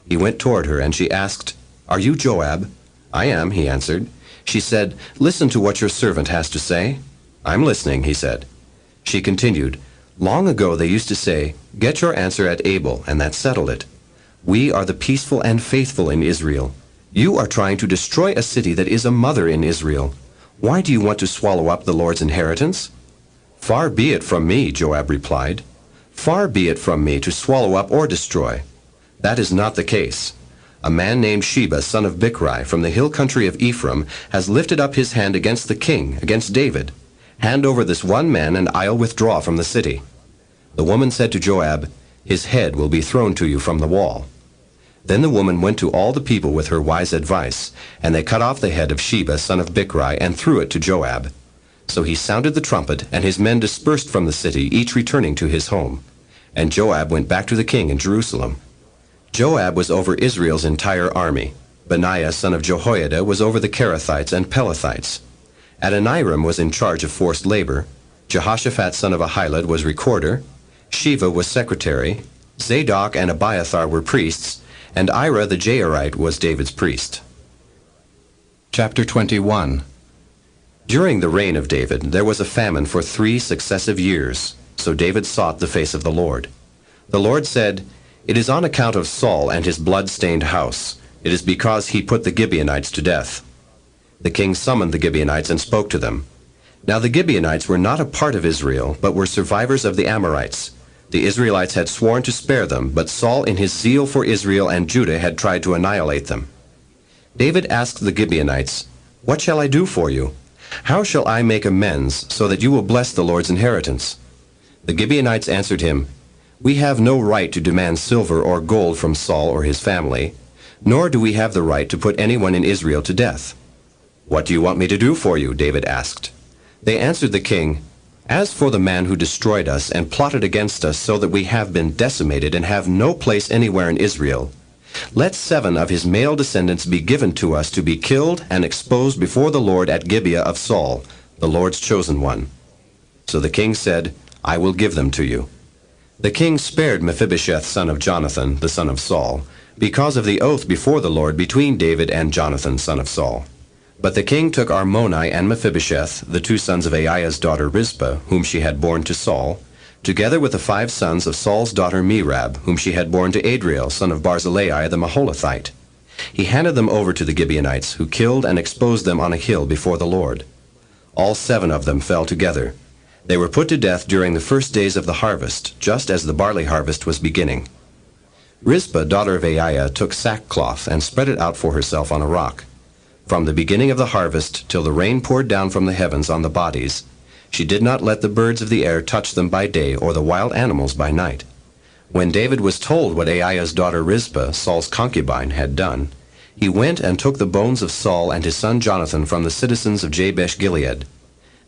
He went toward her, and she asked, "Are you Joab?" "I am," he answered. She said, "Listen to what your servant has to say." "I'm listening," he said. She continued, "Long ago they used to say, 'Get your answer at Abel,' and that settled it. We are the peaceful and faithful in Israel. You are trying to destroy a city that is a mother in Israel. Why do you want to swallow up the Lord's inheritance?" "Far be it from me," Joab replied. "Far be it from me to swallow up or destroy. That is not the case. A man named Sheba, son of Bichri, from the hill country of Ephraim, has lifted up his hand against the king, against David. Hand over this one man, and I'll withdraw from the city." The woman said to Joab, "His head will be thrown to you from the wall." Then the woman went to all the people with her wise advice, and they cut off the head of Sheba, son of Bichri, and threw it to Joab. So he sounded the trumpet, and his men dispersed from the city, each returning to his home. And Joab went back to the king in Jerusalem. Joab was over Israel's entire army. Benaiah, son of Jehoiada, was over the Kerethites and Pelethites. Adoniram was in charge of forced labor. Jehoshaphat, son of Ahilud, was recorder. Sheva was secretary. Zadok and Abiathar were priests, and Ira the Jairite was David's priest. Chapter 21. During the reign of David, there was a famine for 3 successive years, so David sought the face of the Lord. The Lord said, "It is on account of Saul and his blood-stained house. It is because he put the Gibeonites to death." The king summoned the Gibeonites and spoke to them. Now the Gibeonites were not a part of Israel, but were survivors of the Amorites. The Israelites had sworn to spare them, but Saul in his zeal for Israel and Judah had tried to annihilate them. David asked the Gibeonites, "What shall I do for you? How shall I make amends so that you will bless the Lord's inheritance?" The Gibeonites answered him, "We have no right to demand silver or gold from Saul or his family, nor do we have the right to put anyone in Israel to death." "What do you want me to do for you?" David asked. They answered the king, "As for the man who destroyed us and plotted against us so that we have been decimated and have no place anywhere in Israel, let 7 of his male descendants be given to us to be killed and exposed before the Lord at Gibeah of Saul, the Lord's chosen one." So the king said, "I will give them to you." The king spared Mephibosheth, son of Jonathan, the son of Saul, because of the oath before the Lord between David and Jonathan, son of Saul. But the king took Armoni and Mephibosheth, the 2 sons of Aiah's daughter Rizpah, whom she had borne to Saul, together with the 5 sons of Saul's daughter Merab, whom she had borne to Adriel, son of Barzillai the Maholathite. He handed them over to the Gibeonites, who killed and exposed them on a hill before the Lord. All 7 of them fell together. They were put to death during the first days of the harvest, just as the barley harvest was beginning. Rizpah, daughter of Aiah, took sackcloth and spread it out for herself on a rock. From the beginning of the harvest till the rain poured down from the heavens on the bodies, she did not let the birds of the air touch them by day or the wild animals by night. When David was told what Aiah's daughter Rizpah, Saul's concubine, had done, he went and took the bones of Saul and his son Jonathan from the citizens of Jabesh Gilead.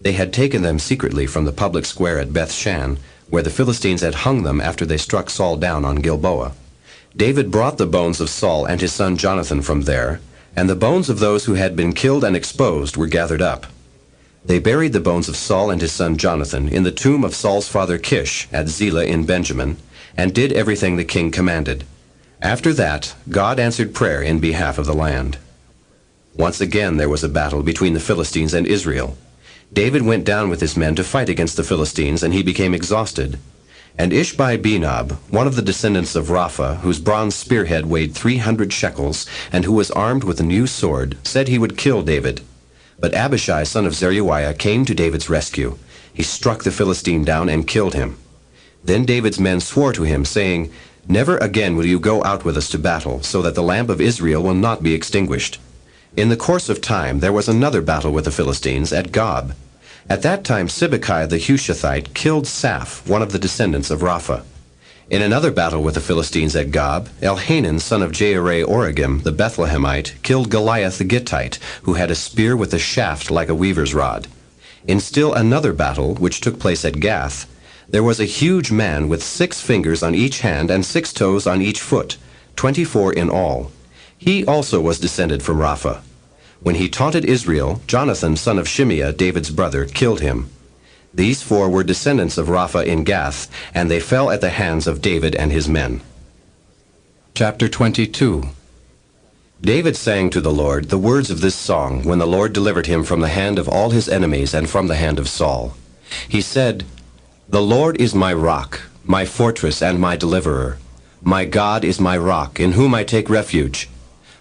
They had taken them secretly from the public square at Beth-shan, where the Philistines had hung them after they struck Saul down on Gilboa. David brought the bones of Saul and his son Jonathan from there, and the bones of those who had been killed and exposed were gathered up. They buried the bones of Saul and his son Jonathan in the tomb of Saul's father Kish at Zelah in Benjamin, and did everything the king commanded. After that, God answered prayer in behalf of the land. Once again there was a battle between the Philistines and Israel. David went down with his men to fight against the Philistines, and he became exhausted. And Ishbi-Benob, one of the descendants of Rapha, whose bronze spearhead weighed 300 shekels, and who was armed with a new sword, said he would kill David. But Abishai, son of Zeruiah, came to David's rescue. He struck the Philistine down and killed him. Then David's men swore to him, saying, "Never again will you go out with us to battle, so that the lamp of Israel will not be extinguished." In the course of time there was another battle with the Philistines at Gob. At that time Sibbecai the Hushathite killed Saph, one of the descendants of Rapha. In another battle with the Philistines at Gob, Elhanan, son of Jaare-Oregim, the Bethlehemite, killed Goliath the Gittite, who had a spear with a shaft like a weaver's rod. In still another battle, which took place at Gath, there was a huge man with 6 fingers on each hand and 6 toes on each foot, 24 in all. He also was descended from Rapha. When he taunted Israel, Jonathan, son of Shimeah, David's brother, killed him. These 4 were descendants of Rapha in Gath, and they fell at the hands of David and his men. Chapter 22. David sang to the Lord the words of this song when the Lord delivered him from the hand of all his enemies and from the hand of Saul. He said, "The Lord is my rock, my fortress and my deliverer. My God is my rock, in whom I take refuge,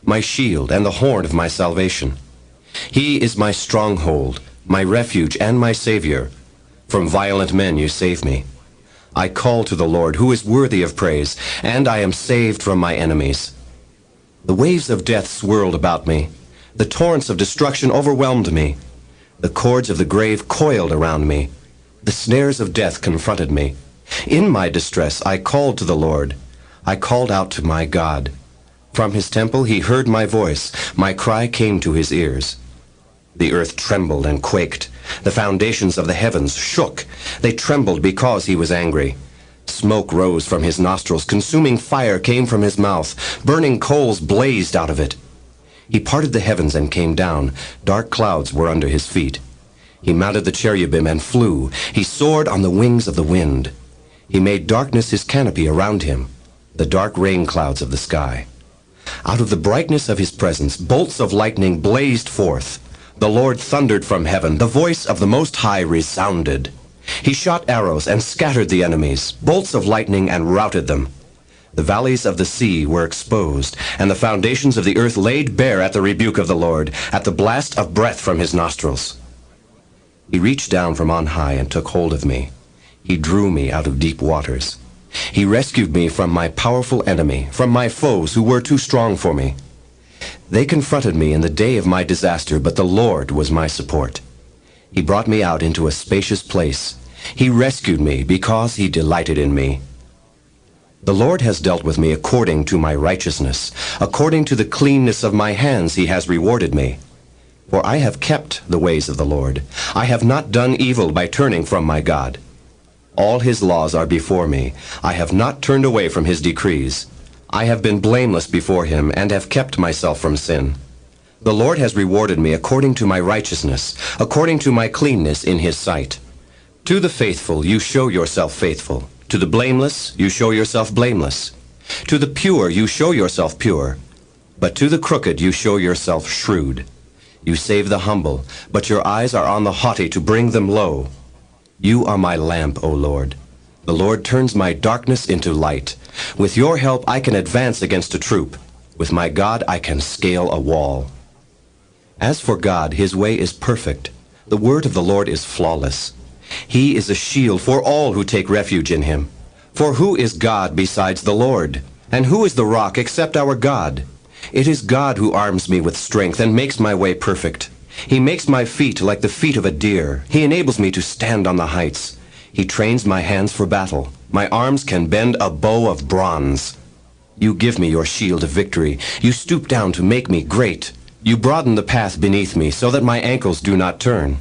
my shield and the horn of my salvation. He is my stronghold, my refuge and my Savior. From violent men you save me. I call to the Lord, who is worthy of praise, and I am saved from my enemies. The waves of death swirled about me. The torrents of destruction overwhelmed me. The cords of the grave coiled around me. The snares of death confronted me. In my distress I called to the Lord. I called out to my God. From his temple he heard my voice. My cry came to his ears. The earth trembled and quaked. The foundations of the heavens shook. They trembled because he was angry. Smoke rose from his nostrils. Consuming fire came from his mouth. Burning coals blazed out of it. He parted the heavens and came down. Dark clouds were under his feet. He mounted the cherubim and flew. He soared on the wings of the wind. He made darkness his canopy around him, the dark rain clouds of the sky. Out of the brightness of his presence, bolts of lightning blazed forth. The Lord thundered from heaven. The voice of the Most High resounded. He shot arrows and scattered the enemies, bolts of lightning and routed them. The valleys of the sea were exposed, and the foundations of the earth laid bare at the rebuke of the Lord, at the blast of breath from his nostrils. He reached down from on high and took hold of me. He drew me out of deep waters. He rescued me from my powerful enemy, from my foes who were too strong for me. They confronted me in the day of my disaster, but the Lord was my support. He brought me out into a spacious place. He rescued me because he delighted in me. The Lord has dealt with me according to my righteousness. According to the cleanness of my hands he has rewarded me. For I have kept the ways of the Lord. I have not done evil by turning from my God. All his laws are before me. I have not turned away from his decrees. I have been blameless before him and have kept myself from sin. The Lord has rewarded me according to my righteousness, according to my cleanness in his sight. To the faithful you show yourself faithful. To the blameless you show yourself blameless. To the pure you show yourself pure. But to the crooked you show yourself shrewd. You save the humble, but your eyes are on the haughty to bring them low. You are my lamp, O Lord. The Lord turns my darkness into light. With your help I can advance against a troop. With my God I can scale a wall. As for God, his way is perfect. The word of the Lord is flawless. He is a shield for all who take refuge in him. For who is God besides the Lord? And who is the rock except our God? It is God who arms me with strength and makes my way perfect. He makes my feet like the feet of a deer. He enables me to stand on the heights. He trains my hands for battle. My arms can bend a bow of bronze. You give me your shield of victory. You stoop down to make me great. You broaden the path beneath me so that my ankles do not turn.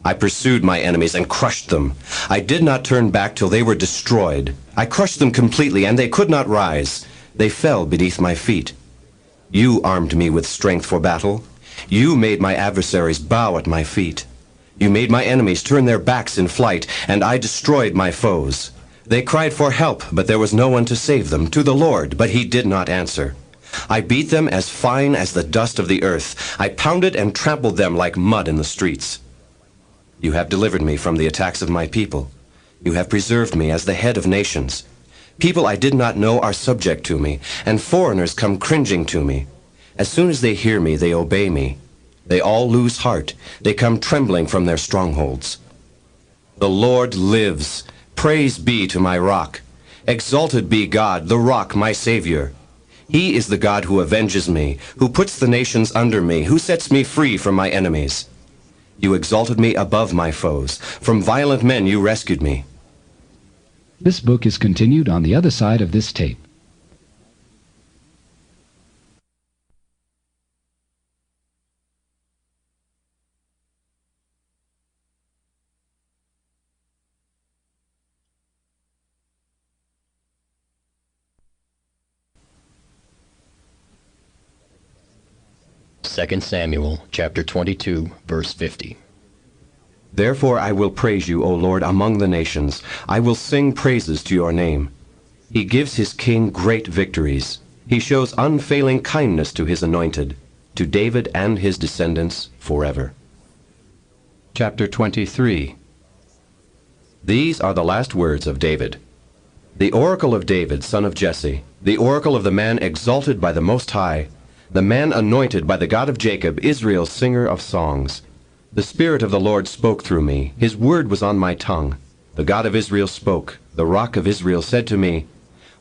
I pursued my enemies and crushed them. I did not turn back till they were destroyed. I crushed them completely, and they could not rise. They fell beneath my feet. You armed me with strength for battle. You made my adversaries bow at my feet. You made my enemies turn their backs in flight, and I destroyed my foes. They cried for help, but there was no one to save them, to the Lord, but he did not answer. I beat them as fine as the dust of the earth. I pounded and trampled them like mud in the streets. You have delivered me from the attacks of my people. You have preserved me as the head of nations. People I did not know are subject to me, and foreigners come cringing to me. As soon as they hear me, they obey me. They all lose heart. They come trembling from their strongholds. The Lord lives. Praise be to my rock. Exalted be God, the rock, my Savior. He is the God who avenges me, who puts the nations under me, who sets me free from my enemies. You exalted me above my foes. From violent men you rescued me. This book is continued on the other side of this tape. Second Samuel, chapter 22, verse 50. Therefore I will praise you, O Lord, among the nations. I will sing praises to your name. He gives his king great victories. He shows unfailing kindness to his anointed, to David and his descendants forever. Chapter 23. These are the last words of David. The oracle of David, son of Jesse, the oracle of the man exalted by the Most High, the man anointed by the God of Jacob, Israel's singer of songs. The Spirit of the Lord spoke through me. His word was on my tongue. The God of Israel spoke. The Rock of Israel said to me,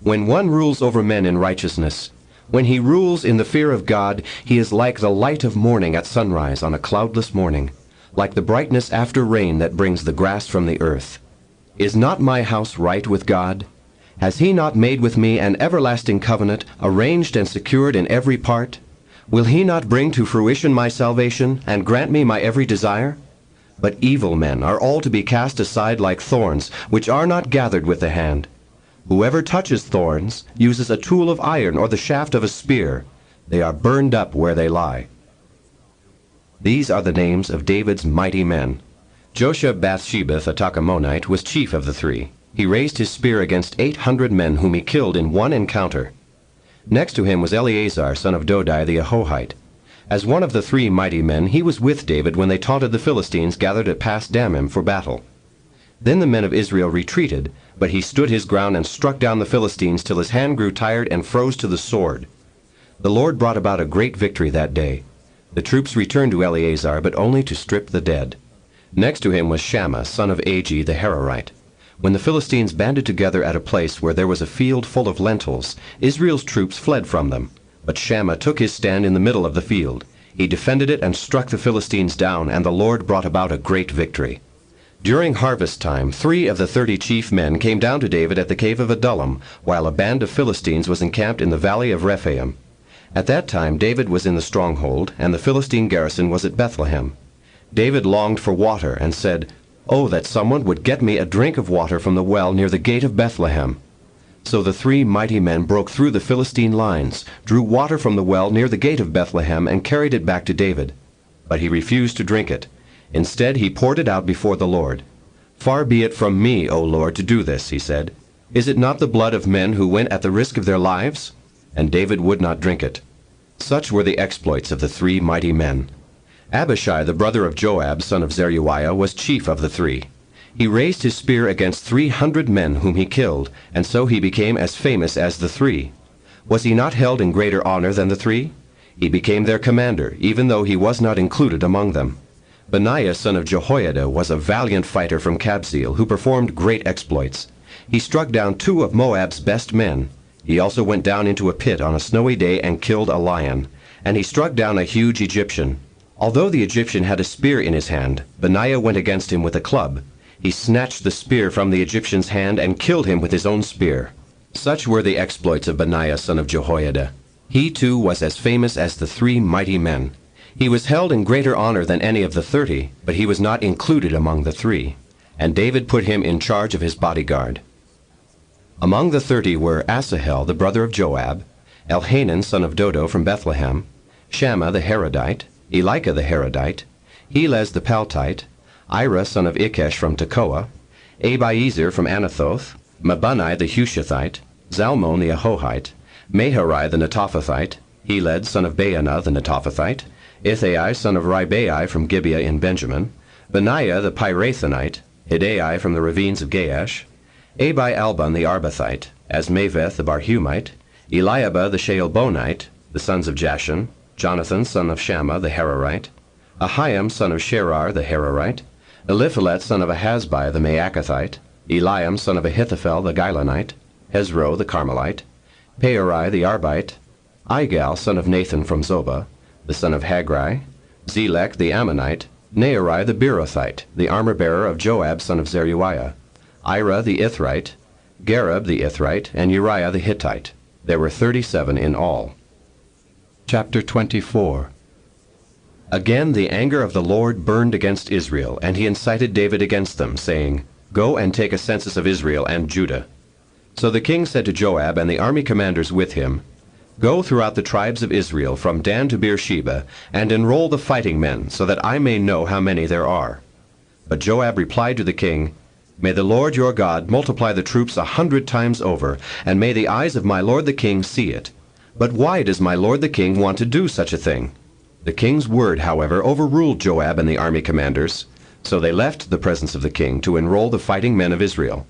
When one rules over men in righteousness, when he rules in the fear of God, he is like the light of morning at sunrise on a cloudless morning, like the brightness after rain that brings the grass from the earth. Is not my house right with God? Has he not made with me an everlasting covenant, arranged and secured in every part? Will he not bring to fruition my salvation, and grant me my every desire? But evil men are all to be cast aside like thorns, which are not gathered with the hand. Whoever touches thorns uses a tool of iron or the shaft of a spear. They are burned up where they lie. These are the names of David's mighty men. Josheb-Bathsheba, a Takamonite, was chief of the three. He raised his spear against 800 men whom he killed in one encounter. Next to him was Eleazar, son of Dodai the Ahohite. As one of the three mighty men, he was with David when they taunted the Philistines gathered at Pas-Dammim for battle. Then the men of Israel retreated, but he stood his ground and struck down the Philistines till his hand grew tired and froze to the sword. The Lord brought about a great victory that day. The troops returned to Eleazar, but only to strip the dead. Next to him was Shammah, son of Agi the Hararite. When the Philistines banded together at a place where there was a field full of lentils, Israel's troops fled from them. But Shammah took his stand in the middle of the field. He defended it and struck the Philistines down, and the Lord brought about a great victory. During harvest time, 3 of the 30 chief men came down to David at the cave of Adullam, while a band of Philistines was encamped in the valley of Rephaim. At that time David was in the stronghold, and the Philistine garrison was at Bethlehem. David longed for water, and said, "Oh, that someone would get me a drink of water from the well near the gate of Bethlehem." So the 3 mighty men broke through the Philistine lines, drew water from the well near the gate of Bethlehem, and carried it back to David. But he refused to drink it. Instead, he poured it out before the Lord. "Far be it from me, O Lord, to do this," he said. "Is it not the blood of men who went at the risk of their lives?" And David would not drink it. Such were the exploits of the 3 mighty men. Abishai, the brother of Joab, son of Zeruiah, was chief of the 3. He raised his spear against 300 men whom he killed, and so he became as famous as the 3. Was he not held in greater honor than the 3? He became their commander, even though he was not included among them. Benaiah, son of Jehoiada, was a valiant fighter from Kabzeel, who performed great exploits. He struck down 2 of Moab's best men. He also went down into a pit on a snowy day and killed a lion. And he struck down a huge Egyptian. Although the Egyptian had a spear in his hand, Benaiah went against him with a club. He snatched the spear from the Egyptian's hand and killed him with his own spear. Such were the exploits of Benaiah, son of Jehoiada. He too was as famous as the 3 mighty men. He was held in greater honor than any of the 30, but he was not included among the 3. And David put him in charge of his bodyguard. Among the 30 were Asahel, the brother of Joab, Elhanan, son of Dodo from Bethlehem, Shammah the Harodite, Elika the Harodite, Helez the Paltite, Ira son of Ikesh from Tekoa, Abiezer from Anathoth, Mabunai the Hushathite, Zalmon the Ahohite, Maharai the Netophathite, Heled son of Baanah the Netophathite, Ithai son of Ribai from Gibeah in Benjamin, Benaiah the Pirathonite, Hidai from the ravines of Gaash, Abi-Alban the Arbathite, Asmaveth the Barhumite, Eliabah the Shealbonite, the sons of Jashan, Jonathan son of Shammah the Hararite, Ahiam son of Sherar the Hararite, Eliphalet son of Ahasbai the Maacathite, Eliam son of Ahithophel the Gilonite, Hezro the Carmelite, Peorai the Arbite, Igal son of Nathan from Zobah, the son of Hagri, Zelek the Ammonite, Nearai the Beerothite, the armor-bearer of Joab son of Zeruiah, Ira the Ithrite, Gareb the Ithrite, and Uriah the Hittite. There were 37 in all. Chapter 24. Again the anger of the Lord burned against Israel, and he incited David against them, saying, Go and take a census of Israel and Judah. So the king said to Joab and the army commanders with him, Go throughout the tribes of Israel from Dan to Beersheba, and enroll the fighting men, so that I may know how many there are. But Joab replied to the king, May the Lord your God multiply the troops 100 times over, and may the eyes of my lord the king see it. But why does my lord the king want to do such a thing? The king's word, however, overruled Joab and the army commanders. So they left the presence of the king to enroll the fighting men of Israel.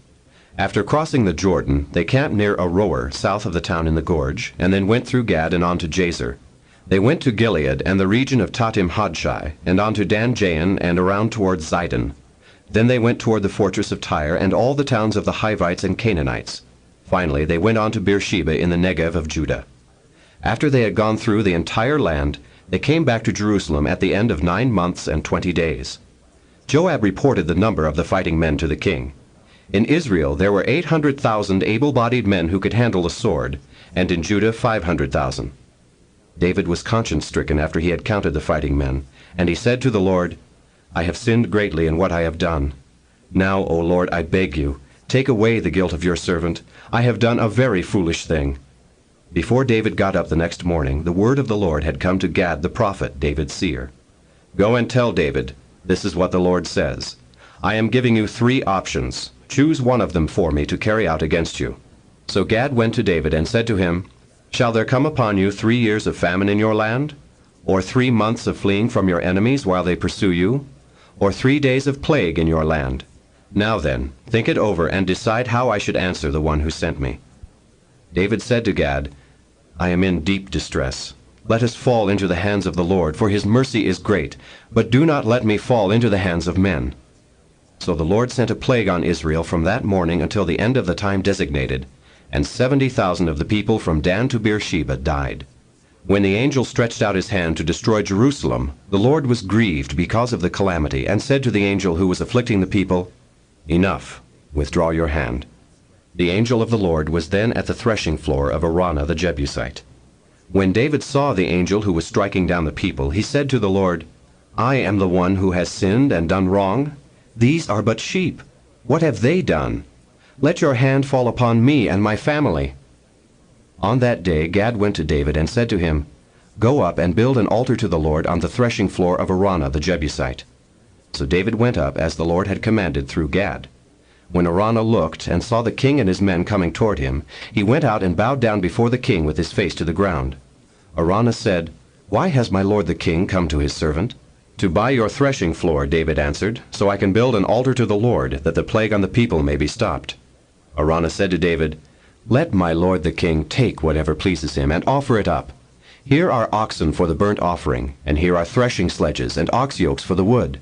After crossing the Jordan, they camped near Aroer, south of the town in the gorge, and then went through Gad and on to Jazer. They went to Gilead and the region of Tatim-Hodshai, and on to Dan-Jaan and around toward Zidon. Then they went toward the fortress of Tyre and all the towns of the Hivites and Canaanites. Finally, they went on to Beersheba in the Negev of Judah. After they had gone through the entire land, they came back to Jerusalem at the end of 9 months and 20 days. Joab reported the number of the fighting men to the king. In Israel there were 800,000 able-bodied men who could handle a sword, and in Judah 500,000. David was conscience-stricken after he had counted the fighting men, and he said to the Lord, I have sinned greatly in what I have done. Now, O Lord, I beg you, take away the guilt of your servant. I have done a very foolish thing. Before David got up the next morning, the word of the Lord had come to Gad the prophet, David's seer. Go and tell David, this is what the Lord says. I am giving you 3 options. Choose one of them for me to carry out against you. So Gad went to David and said to him, Shall there come upon you 3 years of famine in your land? Or 3 months of fleeing from your enemies while they pursue you? Or 3 days of plague in your land? Now then, think it over and decide how I should answer the one who sent me. David said to Gad, I am in deep distress. Let us fall into the hands of the Lord, for his mercy is great, but do not let me fall into the hands of men. So the Lord sent a plague on Israel from that morning until the end of the time designated, and 70,000 of the people from Dan to Beersheba died. When the angel stretched out his hand to destroy Jerusalem, the Lord was grieved because of the calamity, and said to the angel who was afflicting the people, Enough, withdraw your hand. The angel of the Lord was then at the threshing floor of Araunah the Jebusite. When David saw the angel who was striking down the people, he said to the Lord, I am the one who has sinned and done wrong. These are but sheep. What have they done? Let your hand fall upon me and my family. On that day Gad went to David and said to him, Go up and build an altar to the Lord on the threshing floor of Araunah the Jebusite. So David went up as the Lord had commanded through Gad. When Araunah looked and saw the king and his men coming toward him, he went out and bowed down before the king with his face to the ground. Araunah said, Why has my lord the king come to his servant? To buy your threshing floor, David answered, so I can build an altar to the Lord, that the plague on the people may be stopped. Araunah said to David, Let my lord the king take whatever pleases him, and offer it up. Here are oxen for the burnt offering, and here are threshing sledges and ox yokes for the wood.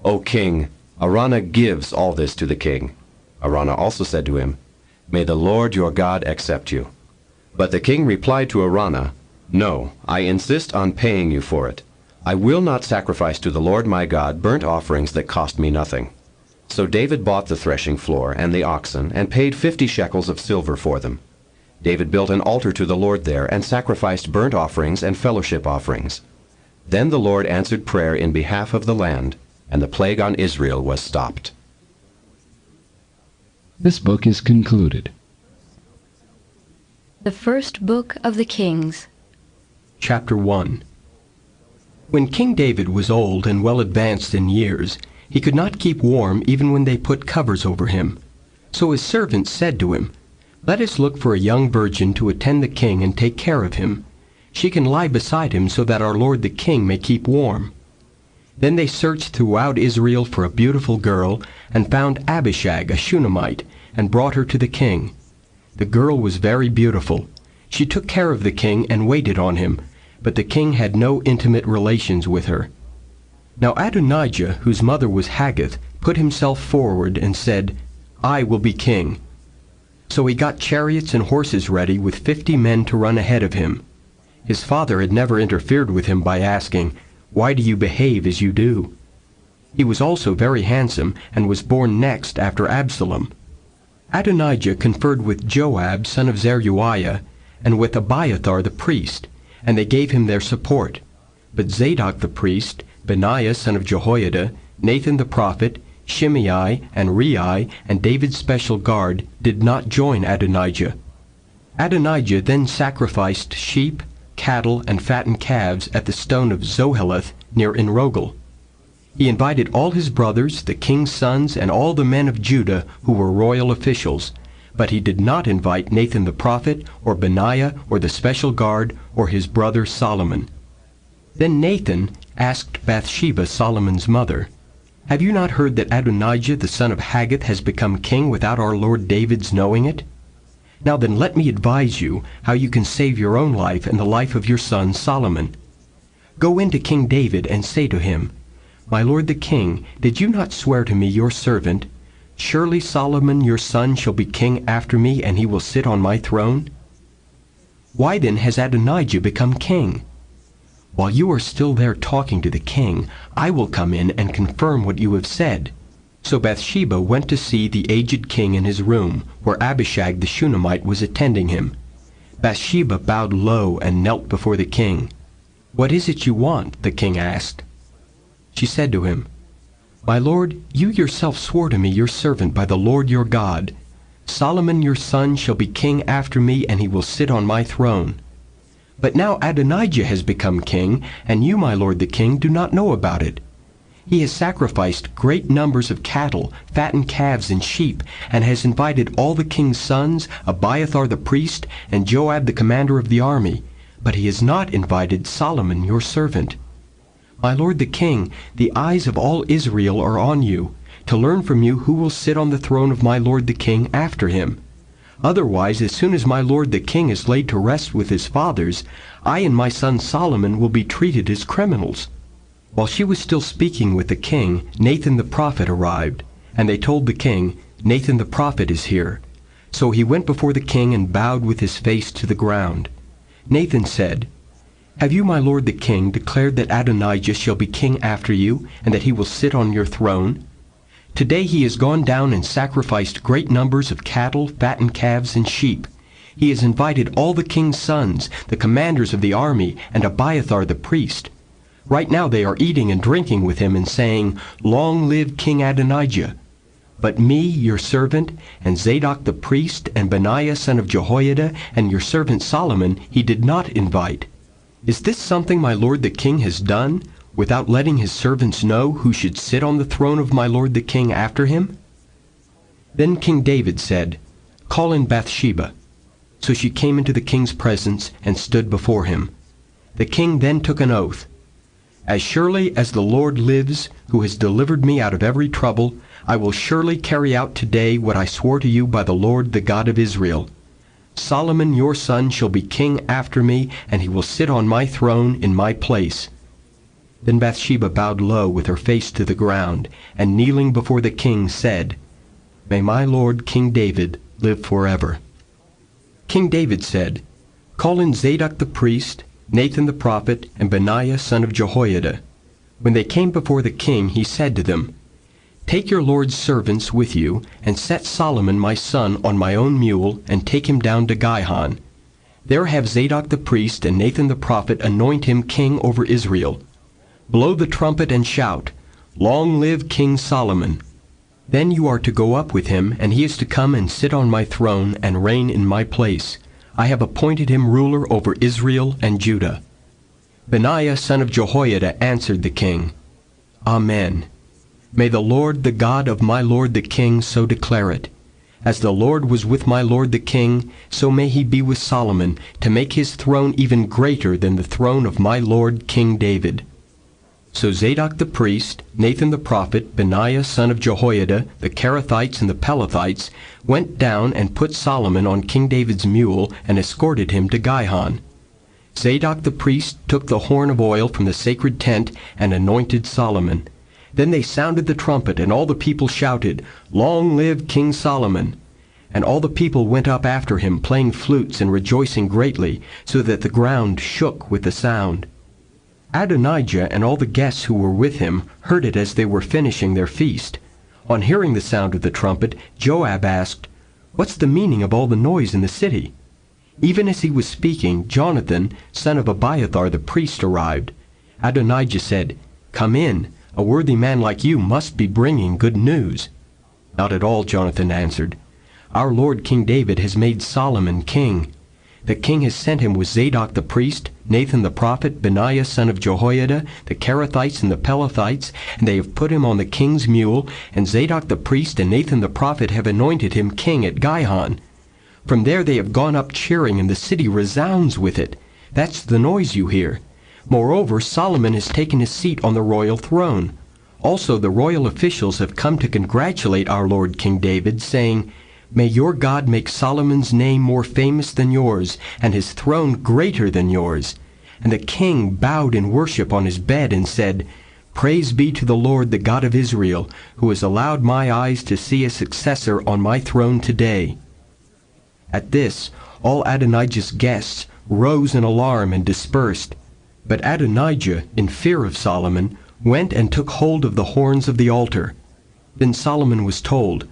O king, Araunah gives all this to the king. Araunah also said to him, May the Lord your God accept you. But the king replied to Araunah, No, I insist on paying you for it. I will not sacrifice to the Lord my God burnt offerings that cost me nothing. So David bought the threshing floor and the oxen, and paid 50 shekels of silver for them. David built an altar to the Lord there, and sacrificed burnt offerings and fellowship offerings. Then the Lord answered prayer in behalf of the land, and the plague on Israel was stopped. This book is concluded. The first book of the Kings. Chapter 1. When King David was old and well advanced in years, he could not keep warm even when they put covers over him. So his servants said to him, Let us look for a young virgin to attend the king and take care of him. She can lie beside him so that our lord the king may keep warm. Then they searched throughout Israel for a beautiful girl, and found Abishag, a Shunammite, and brought her to the king. The girl was very beautiful. She took care of the king and waited on him, but the king had no intimate relations with her. Now Adonijah, whose mother was Haggith, put himself forward and said, "I will be king." So he got chariots and horses ready with 50 men to run ahead of him. His father had never interfered with him by asking, "Why do you behave as you do?" He was also very handsome, and was born next after Absalom. Adonijah conferred with Joab, son of Zeruiah, and with Abiathar the priest, and they gave him their support. But Zadok the priest, Benaiah son of Jehoiada, Nathan the prophet, Shimei, and Rei, and David's special guard did not join Adonijah. Adonijah then sacrificed sheep, cattle, and fattened calves at the stone of Zoheleth near Enrogel. He invited all his brothers, the king's sons, and all the men of Judah who were royal officials, but he did not invite Nathan the prophet, or Benaiah, or the special guard, or his brother Solomon. Then Nathan asked Bathsheba, Solomon's mother, "Have you not heard that Adonijah the son of Haggith has become king without our Lord David's knowing it? Now then, let me advise you how you can save your own life and the life of your son Solomon. Go in to King David and say to him, 'My lord the king, did you not swear to me, your servant, surely Solomon your son shall be king after me, and he will sit on my throne? Why then has Adonijah become king? While you are still there talking to the king, I will come in and confirm what you have said.'" So Bathsheba went to see the aged king in his room, where Abishag the Shunammite was attending him. Bathsheba bowed low and knelt before the king. "What is it you want?" the king asked. She said to him, "My lord, you yourself swore to me, your servant, by the Lord your God, 'Solomon your son shall be king after me, and he will sit on my throne.' But now Adonijah has become king, and you, my lord the king, do not know about it. He has sacrificed great numbers of cattle, fattened calves, and sheep, and has invited all the king's sons, Abiathar the priest, and Joab the commander of the army, but he has not invited Solomon your servant. My lord the king, the eyes of all Israel are on you, to learn from you who will sit on the throne of my lord the king after him. Otherwise, as soon as my lord the king is laid to rest with his fathers, I and my son Solomon will be treated as criminals." While she was still speaking with the king, Nathan the prophet arrived, and they told the king, "Nathan the prophet is here." So he went before the king and bowed with his face to the ground. Nathan said, "Have you, my lord the king, declared that Adonijah shall be king after you, and that he will sit on your throne? Today he has gone down and sacrificed great numbers of cattle, fattened calves, and sheep. He has invited all the king's sons, the commanders of the army, and Abiathar the priest. Right now they are eating and drinking with him and saying, 'Long live King Adonijah.' But me, your servant, and Zadok the priest, and Benaiah son of Jehoiada, and your servant Solomon, he did not invite. Is this something my lord the king has done, without letting his servants know who should sit on the throne of my lord the king after him?" Then King David said, "Call in Bathsheba." So she came into the king's presence and stood before him. The king then took an oath, "As surely as the Lord lives, who has delivered me out of every trouble, I will surely carry out today what I swore to you by the Lord the God of Israel. Solomon your son shall be king after me, and he will sit on my throne in my place." Then Bathsheba bowed low with her face to the ground, and kneeling before the king said, "May my lord King David live forever." King David said, "Call in Zadok the priest, Nathan the prophet, and Benaiah son of Jehoiada." When they came before the king, he said to them, "Take your lord's servants with you, and set Solomon my son on my own mule, and take him down to Gihon. There have Zadok the priest and Nathan the prophet anoint him king over Israel. Blow the trumpet and shout, 'Long live King Solomon!' Then you are to go up with him, and he is to come and sit on my throne and reign in my place. I have appointed him ruler over Israel and Judah." Benaiah son of Jehoiada answered the king, "Amen. May the Lord, the God of my lord the king, so declare it. As the Lord was with my lord the king, so may he be with Solomon, to make his throne even greater than the throne of my lord King David." So Zadok the priest, Nathan the prophet, Benaiah son of Jehoiada, the Kerethites and the Pelethites, went down and put Solomon on King David's mule and escorted him to Gihon. Zadok the priest took the horn of oil from the sacred tent and anointed Solomon. Then they sounded the trumpet, and all the people shouted, "Long live King Solomon!" And all the people went up after him, playing flutes and rejoicing greatly, so that the ground shook with the sound. Adonijah and all the guests who were with him heard it as they were finishing their feast. On hearing the sound of the trumpet, Joab asked, "What's the meaning of all the noise in the city?" Even as he was speaking, Jonathan, son of Abiathar the priest, arrived. Adonijah said, "Come in. A worthy man like you must be bringing good news." "Not at all," Jonathan answered. "Our lord King David has made Solomon king. The king has sent him with Zadok the priest, Nathan the prophet, Benaiah son of Jehoiada, the Kerethites and the Pelethites, and they have put him on the king's mule, and Zadok the priest and Nathan the prophet have anointed him king at Gihon. From there they have gone up cheering, and the city resounds with it. That's the noise you hear. Moreover, Solomon has taken his seat on the royal throne. Also the royal officials have come to congratulate our lord King David, saying, 'May your God make Solomon's name more famous than yours, and his throne greater than yours.' And the king bowed in worship on his bed and said, 'Praise be to the Lord, the God of Israel, who has allowed my eyes to see a successor on my throne today.'" At this, all Adonijah's guests rose in alarm and dispersed. But Adonijah, in fear of Solomon, went and took hold of the horns of the altar. Then Solomon was told,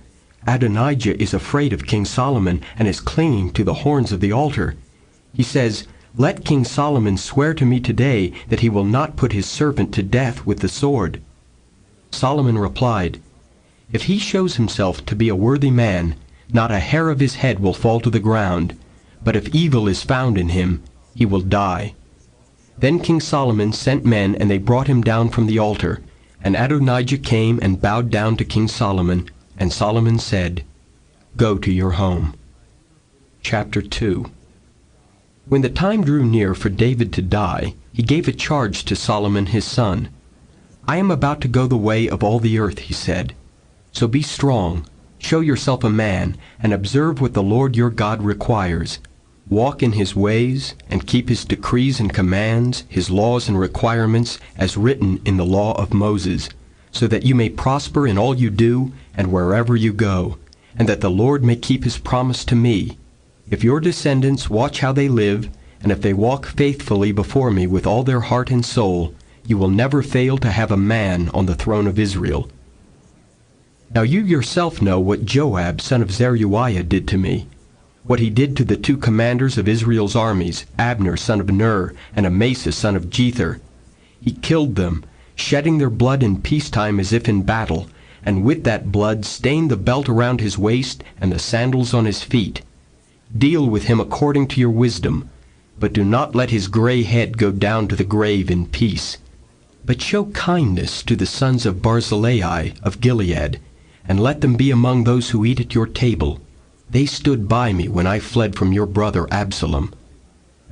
"Adonijah is afraid of King Solomon and is clinging to the horns of the altar. He says, 'Let King Solomon swear to me today that he will not put his servant to death with the sword.'" Solomon replied, "If he shows himself to be a worthy man, not a hair of his head will fall to the ground, but if evil is found in him, he will die." Then King Solomon sent men, and they brought him down from the altar. And Adonijah came and bowed down to King Solomon, and Solomon said, "Go to your home." Chapter 2. When the time drew near for David to die, he gave a charge to Solomon his son. "I am about to go the way of all the earth," he said. "So be strong, show yourself a man, and observe what the Lord your God requires. Walk in his ways, and keep his decrees and commands, his laws and requirements, as written in the law of Moses, so that you may prosper in all you do and wherever you go, and that the Lord may keep his promise to me. If your descendants watch how they live, and if they walk faithfully before me with all their heart and soul, you will never fail to have a man on the throne of Israel." Now you yourself know what Joab son of Zeruiah did to me, what he did to the two commanders of Israel's armies, Abner son of Ner and Amasa son of Jether. He killed them, shedding their blood in peacetime as if in battle, and with that blood stained the belt around his waist and the sandals on his feet. Deal with him according to your wisdom, but do not let his gray head go down to the grave in peace. But show kindness to the sons of Barzillai of Gilead, and let them be among those who eat at your table. They stood by me when I fled from your brother Absalom.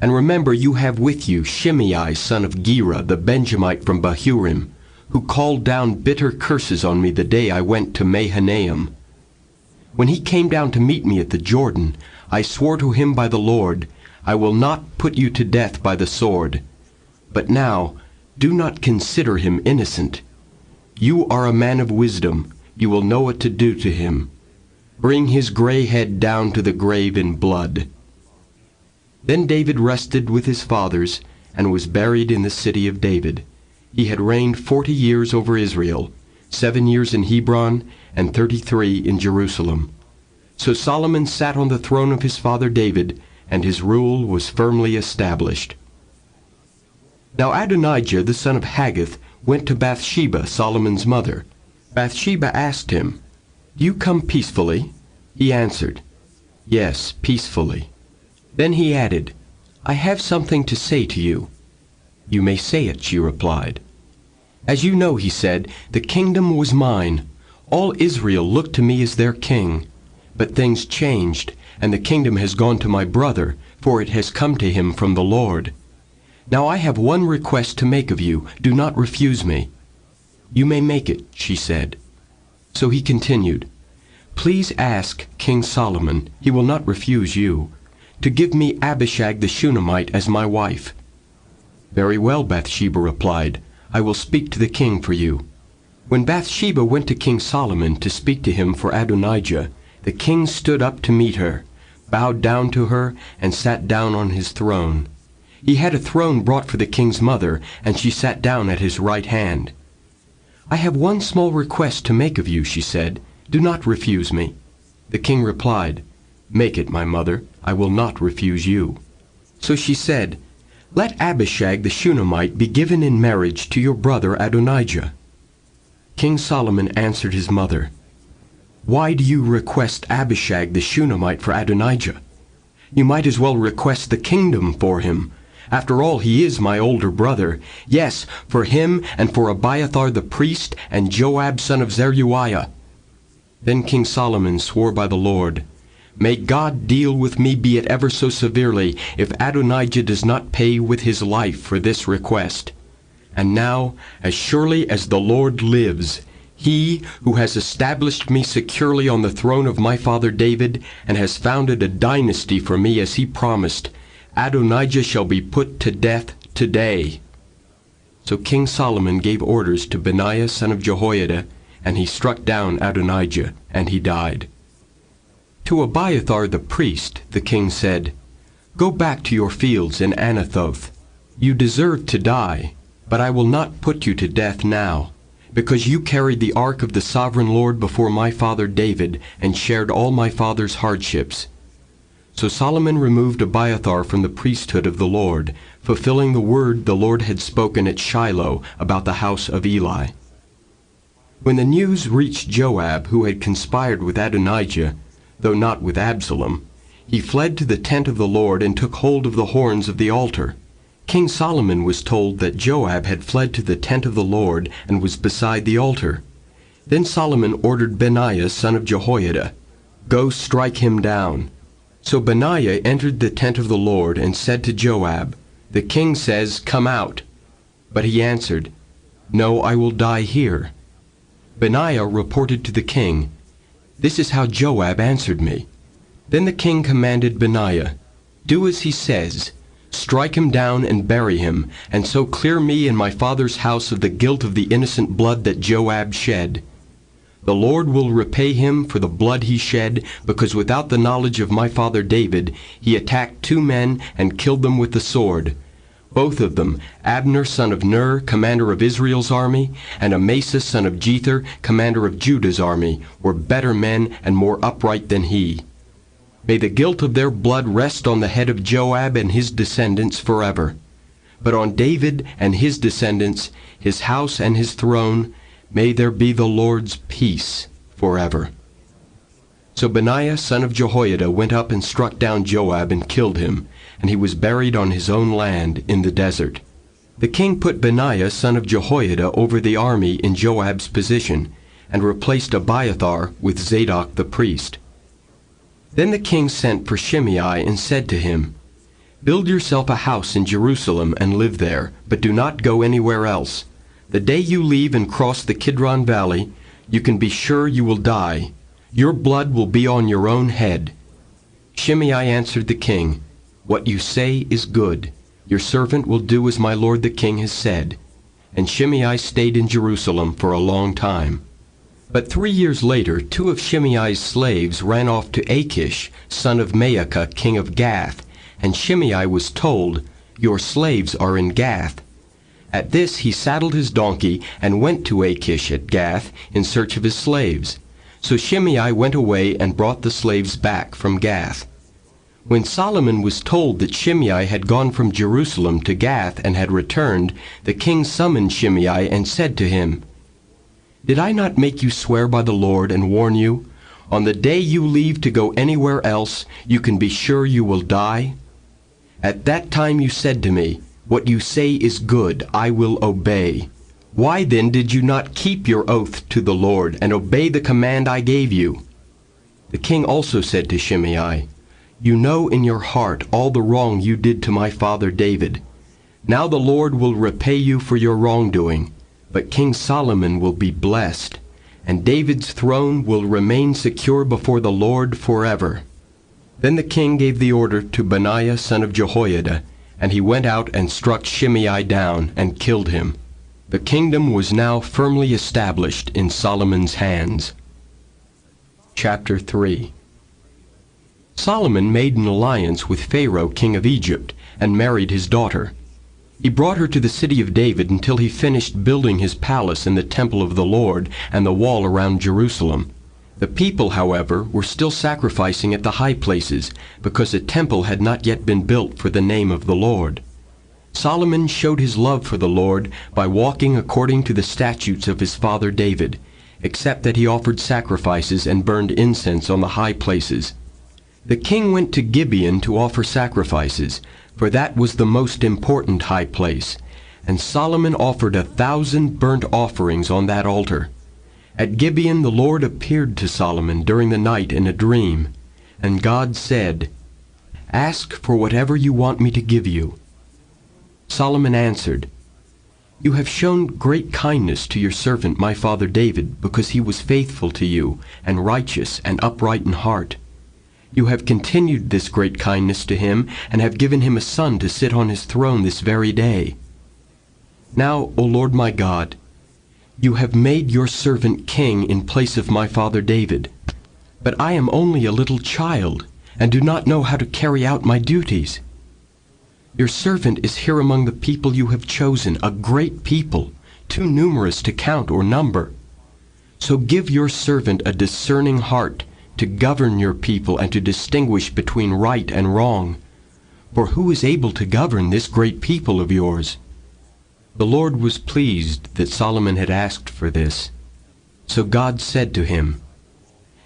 And remember, you have with you Shimei son of Gera, the Benjamite from Bahurim, who called down bitter curses on me the day I went to Mahanaim. When he came down to meet me at the Jordan, I swore to him by the Lord, I will not put you to death by the sword. But now, do not consider him innocent. You are a man of wisdom, you will know what to do to him. Bring his gray head down to the grave in blood." Then David rested with his fathers, and was buried in the city of David. He had reigned 40 years over Israel, 7 years in Hebron, and 33 in Jerusalem. So Solomon sat on the throne of his father David, and his rule was firmly established. Now Adonijah the son of Haggith went to Bathsheba, Solomon's mother. Bathsheba asked him, "Do you come peacefully?" He answered, "Yes, peacefully." Then he added, "I have something to say to you." "You may say it," she replied. "As you know," he said, "the kingdom was mine. All Israel looked to me as their king. But things changed, and the kingdom has gone to my brother, for it has come to him from the Lord. Now I have one request to make of you. Do not refuse me." "You may make it," she said. So he continued, "Please ask King Solomon, he will not refuse you, to give me Abishag the Shunammite as my wife." "Very well," Bathsheba replied, "I will speak to the king for you." When Bathsheba went to King Solomon to speak to him for Adonijah, the king stood up to meet her, bowed down to her, and sat down on his throne. He had a throne brought for the king's mother, and she sat down at his right hand. "I have one small request to make of you," she said. "Do not refuse me." The king replied, "Make it, my mother. I will not refuse you." So she said, "Let Abishag the Shunammite be given in marriage to your brother Adonijah." King Solomon answered his mother, "Why do you request Abishag the Shunammite for Adonijah? You might as well request the kingdom for him. After all, he is my older brother. Yes, for him and for Abiathar the priest and Joab son of Zeruiah." Then King Solomon swore by the Lord, "May God deal with me, be it ever so severely, if Adonijah does not pay with his life for this request. And now, as surely as the Lord lives, he who has established me securely on the throne of my father David, and has founded a dynasty for me as he promised, Adonijah shall be put to death today." So King Solomon gave orders to Benaiah son of Jehoiada, and he struck down Adonijah, and he died. To Abiathar the priest the king said, "Go back to your fields in Anathoth. You deserve to die, but I will not put you to death now, because you carried the ark of the sovereign Lord before my father David, and shared all my father's hardships." So Solomon removed Abiathar from the priesthood of the Lord, fulfilling the word the Lord had spoken at Shiloh about the house of Eli. When the news reached Joab, who had conspired with Adonijah, though not with Absalom, he fled to the tent of the Lord and took hold of the horns of the altar. King Solomon was told that Joab had fled to the tent of the Lord and was beside the altar. Then Solomon ordered Benaiah son of Jehoiada, "Go strike him down." So Benaiah entered the tent of the Lord and said to Joab, "The king says, 'Come out.'" But he answered, "No, I will die here." Benaiah reported to the king, "This is how Joab answered me." Then the king commanded Benaiah, "Do as he says. Strike him down and bury him, and so clear me and my father's house of the guilt of the innocent blood that Joab shed. The Lord will repay him for the blood he shed, because without the knowledge of my father David he attacked 2 men and killed them with the sword. Both of them, Abner son of Ner, commander of Israel's army, and Amasa son of Jether, commander of Judah's army, were better men and more upright than he. May the guilt of their blood rest on the head of Joab and his descendants forever. But on David and his descendants, his house and his throne, may there be the Lord's peace forever." So Benaiah son of Jehoiada went up and struck down Joab and killed him, and he was buried on his own land in the desert. The king put Benaiah son of Jehoiada over the army in Joab's position, and replaced Abiathar with Zadok the priest. Then the king sent for Shimei and said to him, "Build yourself a house in Jerusalem and live there, but do not go anywhere else. The day you leave and cross the Kidron Valley, you can be sure you will die. Your blood will be on your own head." Shimei answered the king, "What you say is good. Your servant will do as my lord the king has said." And Shimei stayed in Jerusalem for a long time. But 3 years later, 2 of Shimei's slaves ran off to Achish, son of Maacah, king of Gath, and Shimei was told, "Your slaves are in Gath." At this he saddled his donkey and went to Achish at Gath in search of his slaves. So Shimei went away and brought the slaves back from Gath. When Solomon was told that Shimei had gone from Jerusalem to Gath and had returned, the king summoned Shimei and said to him, "Did I not make you swear by the Lord and warn you? On the day you leave to go anywhere else, you can be sure you will die? At that time you said to me, 'What you say is good, I will obey.' Why then did you not keep your oath to the Lord and obey the command I gave you?" The king also said to Shimei, "You know in your heart all the wrong you did to my father David. Now the Lord will repay you for your wrongdoing, but King Solomon will be blessed, and David's throne will remain secure before the Lord forever." Then the king gave the order to Benaiah son of Jehoiada, and he went out and struck Shimei down and killed him. The kingdom was now firmly established in Solomon's hands. Chapter 3. Solomon made an alliance with Pharaoh king of Egypt, and married his daughter. He brought her to the city of David until he finished building his palace and the temple of the Lord and the wall around Jerusalem. The people, however, were still sacrificing at the high places, because a temple had not yet been built for the name of the Lord. Solomon showed his love for the Lord by walking according to the statutes of his father David, except that he offered sacrifices and burned incense on the high places. The king went to Gibeon to offer sacrifices, for that was the most important high place, and Solomon offered 1,000 burnt offerings on that altar. At Gibeon the Lord appeared to Solomon during the night in a dream, and God said, "Ask for whatever you want me to give you." Solomon answered, "You have shown great kindness to your servant my father David, because he was faithful to you, and righteous and upright in heart. You have continued this great kindness to him, and have given him a son to sit on his throne this very day. Now, O Lord my God, you have made your servant king in place of my father David. But I am only a little child, and do not know how to carry out my duties. Your servant is here among the people you have chosen, a great people, too numerous to count or number. So give your servant a discerning heart to govern your people and to distinguish between right and wrong. For who is able to govern this great people of yours?" The Lord was pleased that Solomon had asked for this. So God said to him,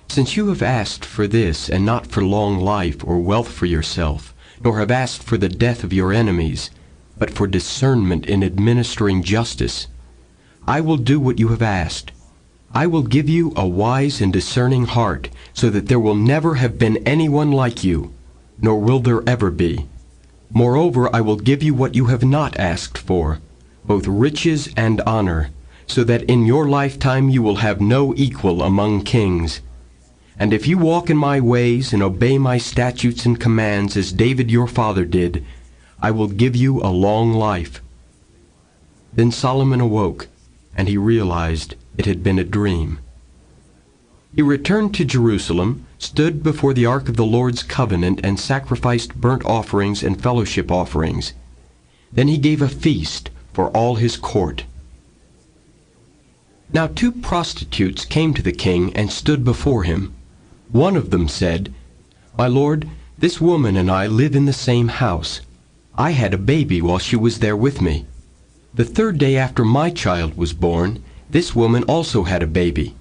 "Since you have asked for this, and not for long life or wealth for yourself, nor have asked for the death of your enemies, but for discernment in administering justice, I will do what you have asked. I will give you a wise and discerning heart, so that there will never have been anyone like you, nor will there ever be. Moreover, I will give you what you have not asked for, both riches and honor, so that in your lifetime you will have no equal among kings. And if you walk in my ways and obey my statutes and commands as David your father did, I will give you a long life." Then Solomon awoke, and he realized it had been a dream. He returned to Jerusalem, stood before the ark of the Lord's covenant, and sacrificed burnt offerings and fellowship offerings. Then he gave a feast for all his court. Now 2 prostitutes came to the king and stood before him. One of them said, "My lord, this woman and I live in the same house. I had a baby while she was there with me. The 3rd day after my child was born, this woman also had a baby.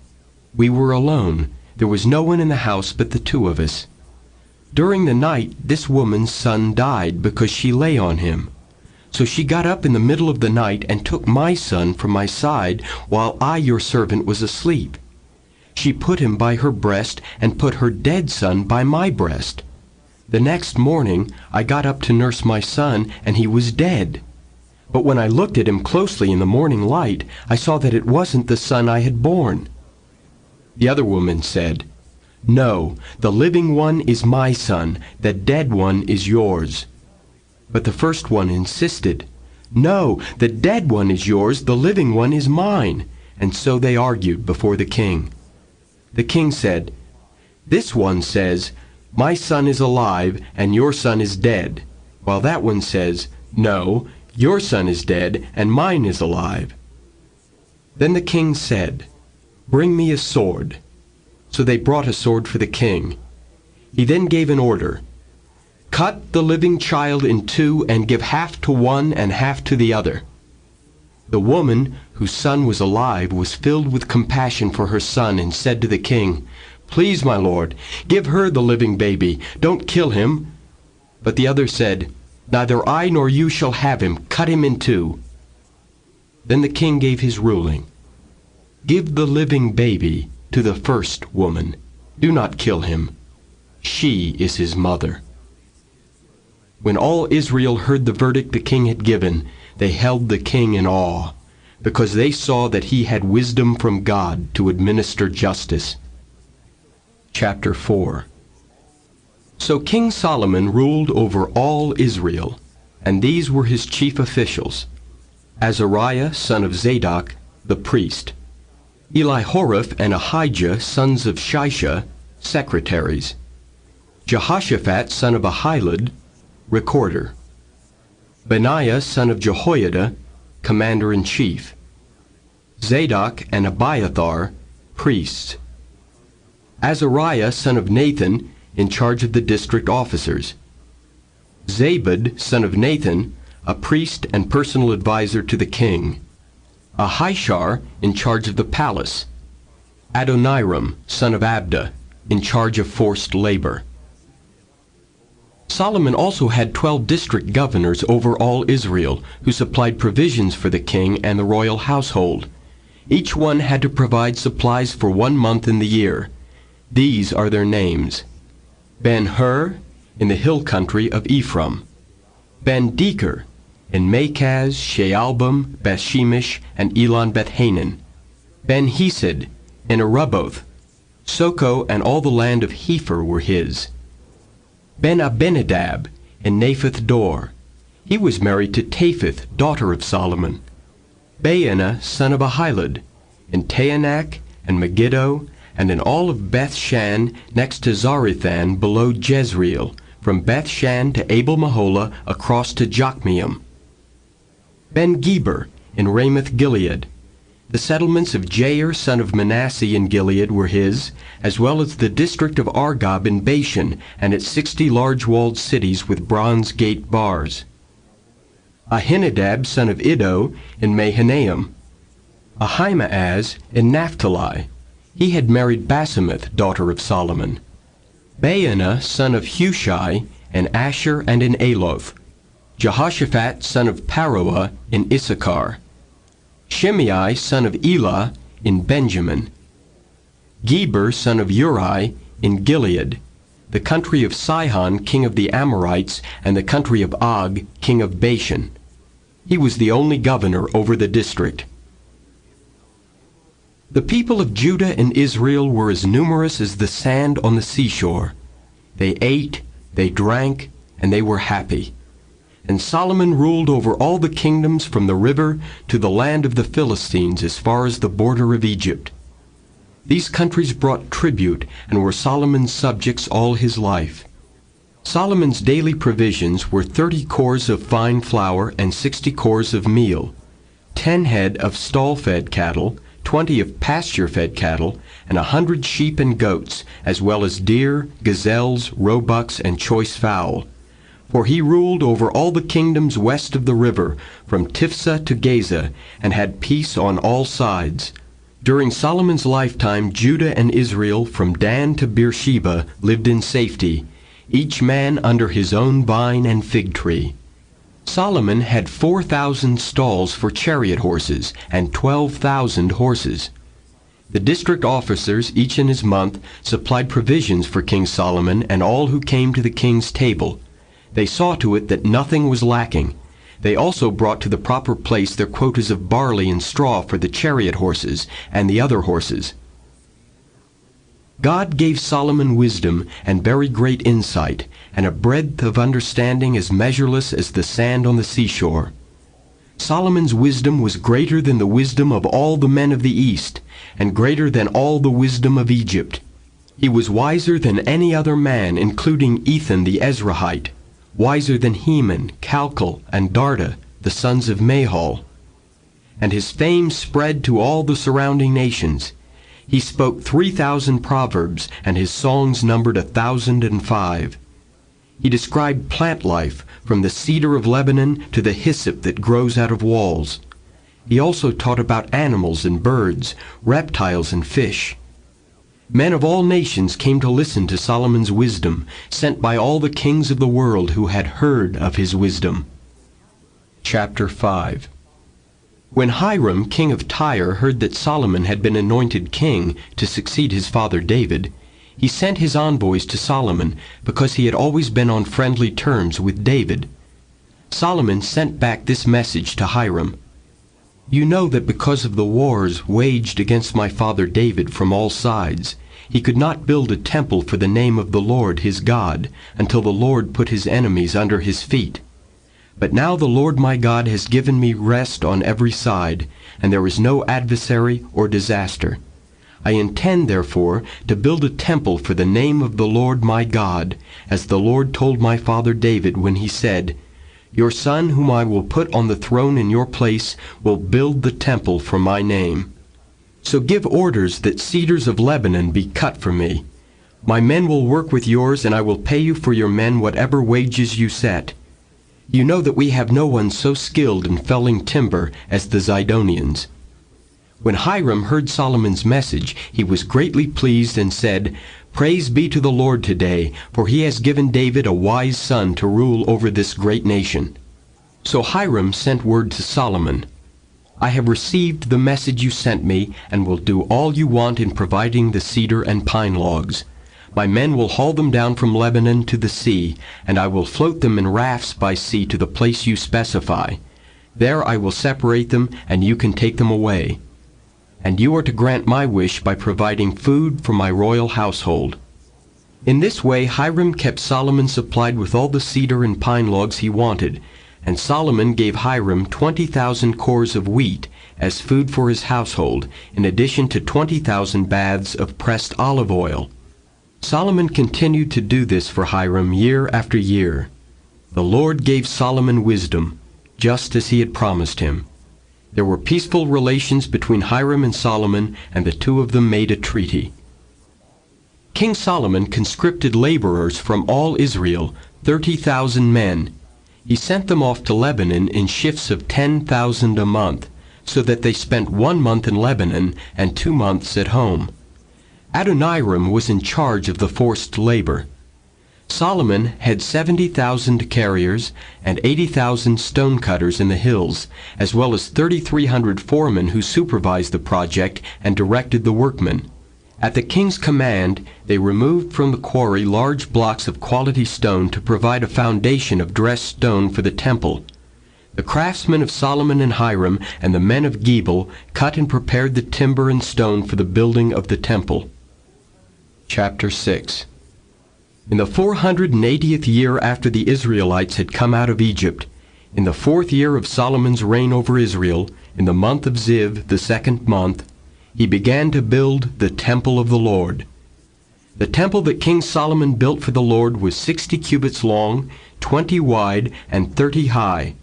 We were alone. There was no one in the house but the 2 of us. During the night, this woman's son died because she lay on him. So she got up in the middle of the night and took my son from my side while I, your servant, was asleep. She put him by her breast and put her dead son by my breast. The next morning I got up to nurse my son, and he was dead. But when I looked at him closely in the morning light, I saw that it wasn't the son I had born." The other woman said, "No, the living one is my son, the dead one is yours." But the first one insisted, "No, the dead one is yours, the living one is mine." And so they argued before the king. The king said, "This one says, 'My son is alive and your son is dead,' while that one says, 'No, your son is dead and mine is alive.'" Then the king said, "Bring me a sword." So they brought a sword for the king. He then gave an order, "Cut the living child in 2 and give half to one and half to the other." The woman, whose son was alive, was filled with compassion for her son and said to the king, "Please, my lord, give her the living baby. Don't kill him." But the other said, "Neither I nor you shall have him. Cut him in 2. Then the king gave his ruling, "Give the living baby to the first woman. Do not kill him. She is his mother." When all Israel heard the verdict the king had given, they held the king in awe, because they saw that he had wisdom from God to administer justice. Chapter 4. So King Solomon ruled over all Israel, and these were his chief officials: Azariah, son of Zadok, the priest; Elihoreph and Ahijah, sons of Shisha, secretaries; Jehoshaphat, son of Ahilud, recorder; Benaiah, son of Jehoiada, commander-in-chief; Zadok and Abiathar, priests; Azariah, son of Nathan, in charge of the district officers; Zabud, son of Nathan, a priest and personal advisor to the king; Ahishar, in charge of the palace; Adoniram, son of Abda, in charge of forced labor. Solomon also had 12 district governors over all Israel, who supplied provisions for the king and the royal household. Each one had to provide supplies for 1 month in the year. These are their names: Ben-Hur, in the hill country of Ephraim; Ben-Deker, in Makaz, Shaalbim, Bethshemesh, and Elon Bethhanan; Ben-Hesed, in Arubboth; Soko and all the land of Hepher were his; Ben-Abinadab, in Naphath Dor. He was married to Tapheth, daughter of Solomon; Baana, son of Ahilud, in Taanach and Megiddo, and in all of Beth-shan next to Zarethan below Jezreel, from Beth-shan to Abel-Meholah across to Jokmeam; Ben-Geber, in Ramoth-Gilead. The settlements of Jair, son of Manasseh, in Gilead were his, as well as the district of Argob in Bashan, and its 60 large walled cities with bronze gate bars; Ahinadab, son of Iddo, in Mahanaim; Ahimaaz, in Naphtali. He had married Basemath, daughter of Solomon; Baana, son of Hushai, in Asher and in Aloth; Jehoshaphat, son of Paroah, in Issachar; Shimei, son of Elah, in Benjamin; Geber, son of Uri, in Gilead, the country of Sihon, king of the Amorites, and the country of Og, king of Bashan. He was the only governor over the district. The people of Judah and Israel were as numerous as the sand on the seashore. They ate, they drank, and they were happy. And Solomon ruled over all the kingdoms from the river to the land of the Philistines as far as the border of Egypt. These countries brought tribute and were Solomon's subjects all his life. Solomon's daily provisions were 30 cors of fine flour and 60 cors of meal, 10 head of stall-fed cattle, 20 of pasture-fed cattle, and 100 sheep and goats, as well as deer, gazelles, roebucks, and choice fowl. For he ruled over all the kingdoms west of the river, from Tiphsah to Gaza, and had peace on all sides. During Solomon's lifetime, Judah and Israel, from Dan to Beersheba, lived in safety, each man under his own vine and fig tree. Solomon had 4,000 stalls for chariot horses and 12,000 horses. The district officers, each in his month, supplied provisions for King Solomon and all who came to the king's table. They saw to it that nothing was lacking. They also brought to the proper place their quotas of barley and straw for the chariot horses and the other horses. God gave Solomon wisdom and very great insight, and a breadth of understanding as measureless as the sand on the seashore. Solomon's wisdom was greater than the wisdom of all the men of the East, and greater than all the wisdom of Egypt. He was wiser than any other man, including Ethan the Ezrahite, wiser than Heman, Calcol, and Darda, the sons of Mahol. And his fame spread to all the surrounding nations. He spoke 3,000 proverbs, and his songs numbered 1,005. He described plant life, from the cedar of Lebanon to the hyssop that grows out of walls. He also taught about animals and birds, reptiles and fish. Men of all nations came to listen to Solomon's wisdom, sent by all the kings of the world who had heard of his wisdom. Chapter 5. When Hiram, king of Tyre, heard that Solomon had been anointed king to succeed his father David, He sent his envoys to Solomon because he had always been on friendly terms with David. Solomon sent back this message to Hiram: "You know that because of the wars waged against my father David from all sides, he could not build a temple for the name of the Lord his God until the Lord put his enemies under his feet. But now the Lord my God has given me rest on every side, and there is no adversary or disaster. I intend, therefore, to build a temple for the name of the Lord my God, as the Lord told my father David when he said, 'Your son whom I will put on the throne in your place will build the temple for my name.' So give orders that cedars of Lebanon be cut for me. My men will work with yours, and I will pay you for your men whatever wages you set. You know that we have no one so skilled in felling timber as the Zidonians." When Hiram heard Solomon's message, he was greatly pleased and said, "Praise be to the Lord today, for he has given David a wise son to rule over this great nation." So Hiram sent word to Solomon, "I have received the message you sent me, and will do all you want in providing the cedar and pine logs. My men will haul them down from Lebanon to the sea, and I will float them in rafts by sea to the place you specify. There I will separate them, and you can take them away. And you are to grant my wish by providing food for my royal household." In this way Hiram kept Solomon supplied with all the cedar and pine logs he wanted, and Solomon gave Hiram 20,000 cores of wheat as food for his household, in addition to 20,000 baths of pressed olive oil. Solomon continued to do this for Hiram year after year. The Lord gave Solomon wisdom, just as he had promised him. There were peaceful relations between Hiram and Solomon, and the two of them made a treaty. King Solomon conscripted laborers from all Israel, 30,000 men. He sent them off to Lebanon in shifts of 10,000 a month, so that they spent 1 month in Lebanon and 2 months at home. Adoniram was in charge of the forced labor. Solomon had 70,000 carriers and 80,000 stonecutters in the hills, as well as 3,300 foremen who supervised the project and directed the workmen. At the king's command, they removed from the quarry large blocks of quality stone to provide a foundation of dressed stone for the temple. The craftsmen of Solomon and Hiram and the men of Gebal cut and prepared the timber and stone for the building of the temple. Chapter 6. In the 480th year after the Israelites had come out of Egypt, in the 4th year of Solomon's reign over Israel, in the month of Ziv, the 2nd month, he began to build the temple of the Lord. The temple that King Solomon built for the Lord was 60 cubits long, 20 wide, and 30 high.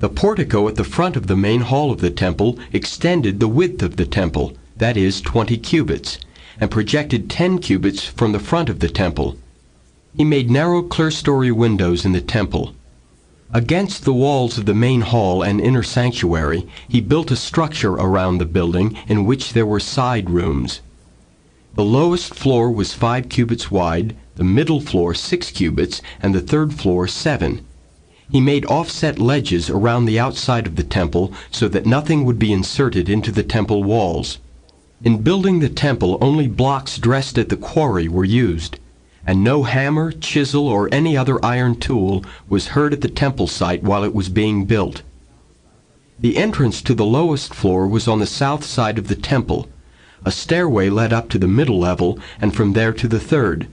The portico at the front of the main hall of the temple extended the width of the temple, that is, 20 cubits, and projected 10 cubits from the front of the temple. He made narrow clerestory windows in the temple. Against the walls of the main hall and inner sanctuary, he built a structure around the building in which there were side rooms. The lowest floor was 5 cubits wide, the middle floor 6 cubits, and the third floor 7. He made offset ledges around the outside of the temple so that nothing would be inserted into the temple walls. In building the temple, only blocks dressed at the quarry were used, and no hammer, chisel, or any other iron tool was heard at the temple site while it was being built. The entrance to the lowest floor was on the south side of the temple. A stairway led up to the middle level, and from there to the third.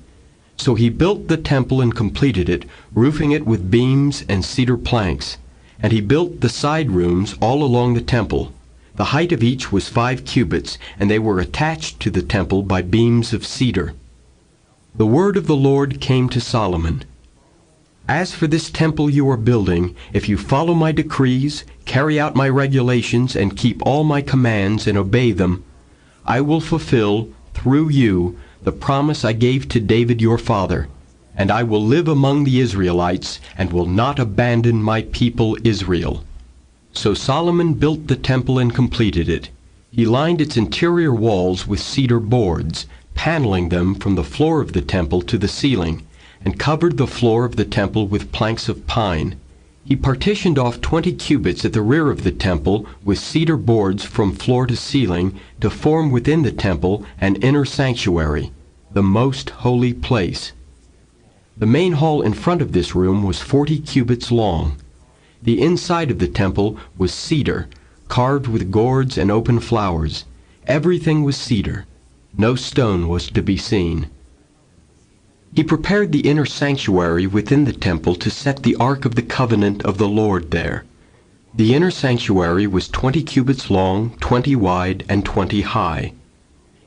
So he built the temple and completed it, roofing it with beams and cedar planks. And he built the side rooms all along the temple. The height of each was 5 cubits, and they were attached to the temple by beams of cedar. The word of the Lord came to Solomon. "As for this temple you are building, if you follow my decrees, carry out my regulations, and keep all my commands and obey them, I will fulfill, through you, the promise I gave to David your father, and I will live among the Israelites, and will not abandon my people Israel." So Solomon built the temple and completed it. He lined its interior walls with cedar boards, paneling them from the floor of the temple to the ceiling, and covered the floor of the temple with planks of pine. He partitioned off 20 cubits at the rear of the temple with cedar boards from floor to ceiling to form within the temple an inner sanctuary. the most holy place. The main hall in front of this room was 40 cubits long. The inside of the temple was cedar, carved with gourds and open flowers. Everything was cedar. No stone was to be seen. He prepared the inner sanctuary within the temple to set the Ark of the Covenant of the Lord there. The inner sanctuary was 20 cubits long, 20 wide, and 20 high.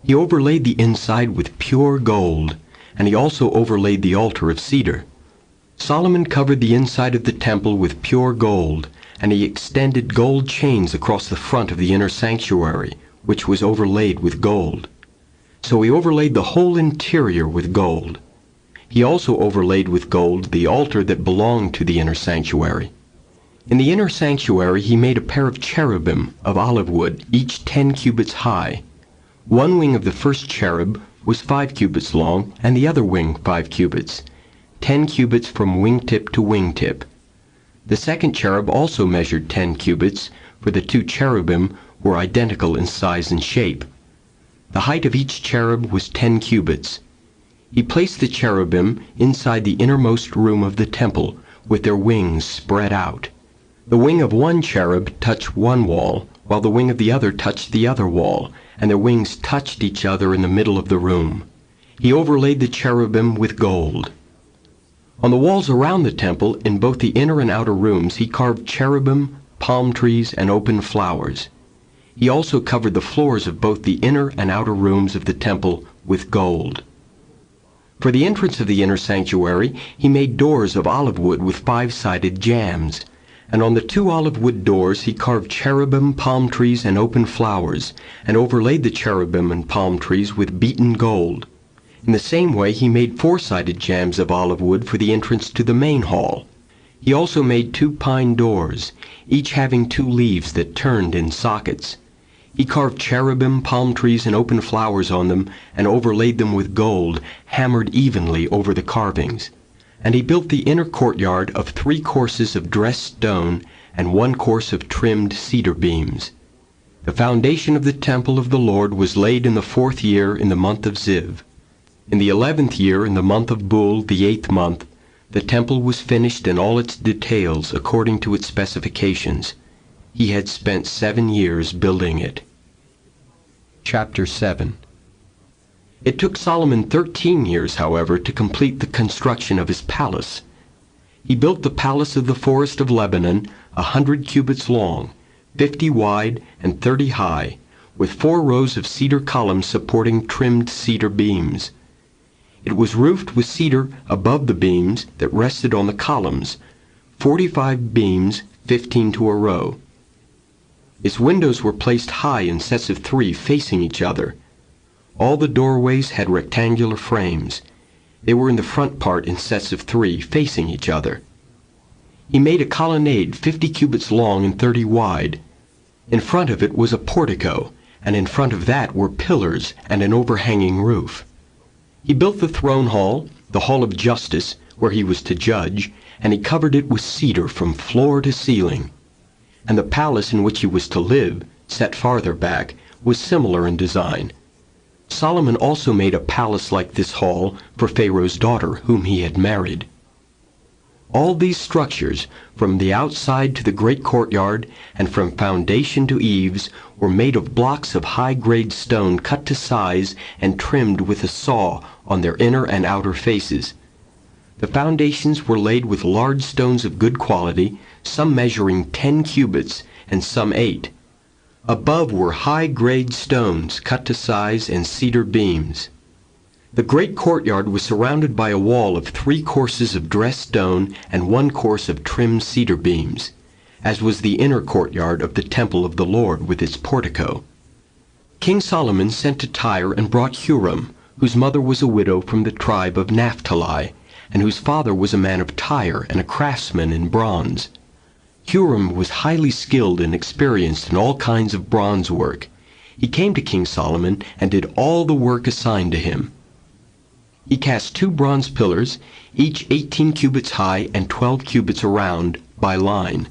He overlaid the inside with pure gold, and he also overlaid the altar of cedar. Solomon covered the inside of the temple with pure gold, and he extended gold chains across the front of the inner sanctuary, which was overlaid with gold. So he overlaid the whole interior with gold. He also overlaid with gold the altar that belonged to the inner sanctuary. In the inner sanctuary he made a pair of cherubim of olive wood, each 10 cubits high. One wing of the first cherub was 5 cubits long, and the other wing 5 cubits, 10 cubits from wingtip to wingtip. The second cherub also measured 10 cubits, for the 2 cherubim were identical in size and shape. The height of each cherub was 10 cubits. He placed the cherubim inside the innermost room of the temple, with their wings spread out. The wing of one cherub touched one wall, while the wing of the other touched the other wall, and their wings touched each other in the middle of the room. He overlaid the cherubim with gold. On the walls around the temple, in both the inner and outer rooms, he carved cherubim, palm trees, and open flowers. He also covered the floors of both the inner and outer rooms of the temple with gold. For the entrance of the inner sanctuary, he made doors of olive wood with 5-sided jambs. And on the 2 olive wood doors he carved cherubim, palm trees, and open flowers, and overlaid the cherubim and palm trees with beaten gold. In the same way he made 4-sided jambs of olive wood for the entrance to the main hall. He also made 2 pine doors, each having 2 leaves that turned in sockets. He carved cherubim, palm trees, and open flowers on them, and overlaid them with gold, hammered evenly over the carvings. And he built the inner courtyard of 3 courses of dressed stone and 1 course of trimmed cedar beams. The foundation of the temple of the Lord was laid in the 4th year in the month of Ziv. In the 11th year in the month of Bul, the 8th month, the temple was finished in all its details according to its specifications. He had spent 7 years building it. Chapter 7. It took Solomon 13 years, however, to complete the construction of his palace. He built the palace of the forest of Lebanon, 100 cubits long, 50 wide, and 30 high, with 4 rows of cedar columns supporting trimmed cedar beams. It was roofed with cedar above the beams that rested on the columns, 45 beams, 15 to a row. Its windows were placed high in sets of 3 facing each other. All the doorways had rectangular frames. They were in the front part in sets of 3 facing each other. He made a colonnade 50 cubits long and 30 wide. In front of it was a portico, and in front of that were pillars and an overhanging roof. He built the throne hall, the hall of justice, where he was to judge, and he covered it with cedar from floor to ceiling. And the palace in which he was to live, set farther back, was similar in design. Solomon also made a palace like this hall for Pharaoh's daughter, whom he had married. All these structures, from the outside to the great courtyard, and from foundation to eaves, were made of blocks of high-grade stone cut to size and trimmed with a saw on their inner and outer faces. The foundations were laid with large stones of good quality, some measuring 10 cubits and some 8. Above were high-grade stones cut to size and cedar beams. The great courtyard was surrounded by a wall of 3 courses of dressed stone and 1 course of trimmed cedar beams, as was the inner courtyard of the temple of the Lord with its portico. King Solomon sent to Tyre and brought Huram, whose mother was a widow from the tribe of Naphtali, and whose father was a man of Tyre and a craftsman in bronze. Huram was highly skilled and experienced in all kinds of bronze work. He came to King Solomon and did all the work assigned to him. He cast 2 bronze pillars, each 18 cubits high and 12 cubits around, by line.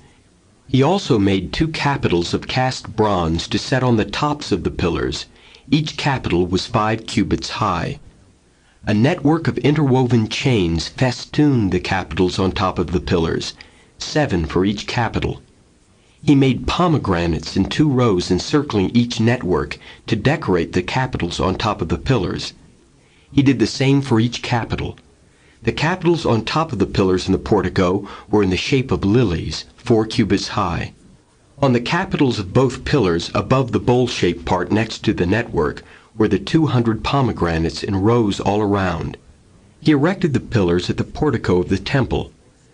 He also made 2 capitals of cast bronze to set on the tops of the pillars. Each capital was 5 cubits high. A network of interwoven chains festooned the capitals on top of the pillars, 7 for each capital. He made pomegranates in 2 rows encircling each network to decorate the capitals on top of the pillars. He did the same for each capital. The capitals on top of the pillars in the portico were in the shape of lilies, 4 cubits high. On the capitals of both pillars, above the bowl-shaped part next to the network, were the 200 pomegranates in rows all around. He erected the pillars at the portico of the temple.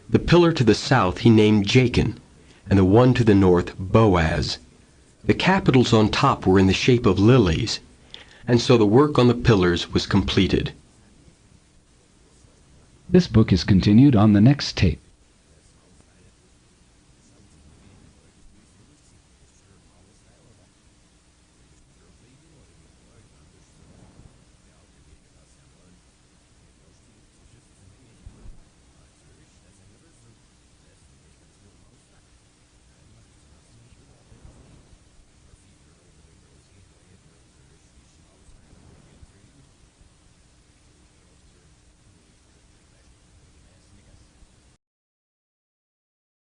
The pillar to the south he named Jachin, and the one to the north Boaz. The capitals on top were in the shape of lilies, and so the work on the pillars was completed. This book is continued on the next tape.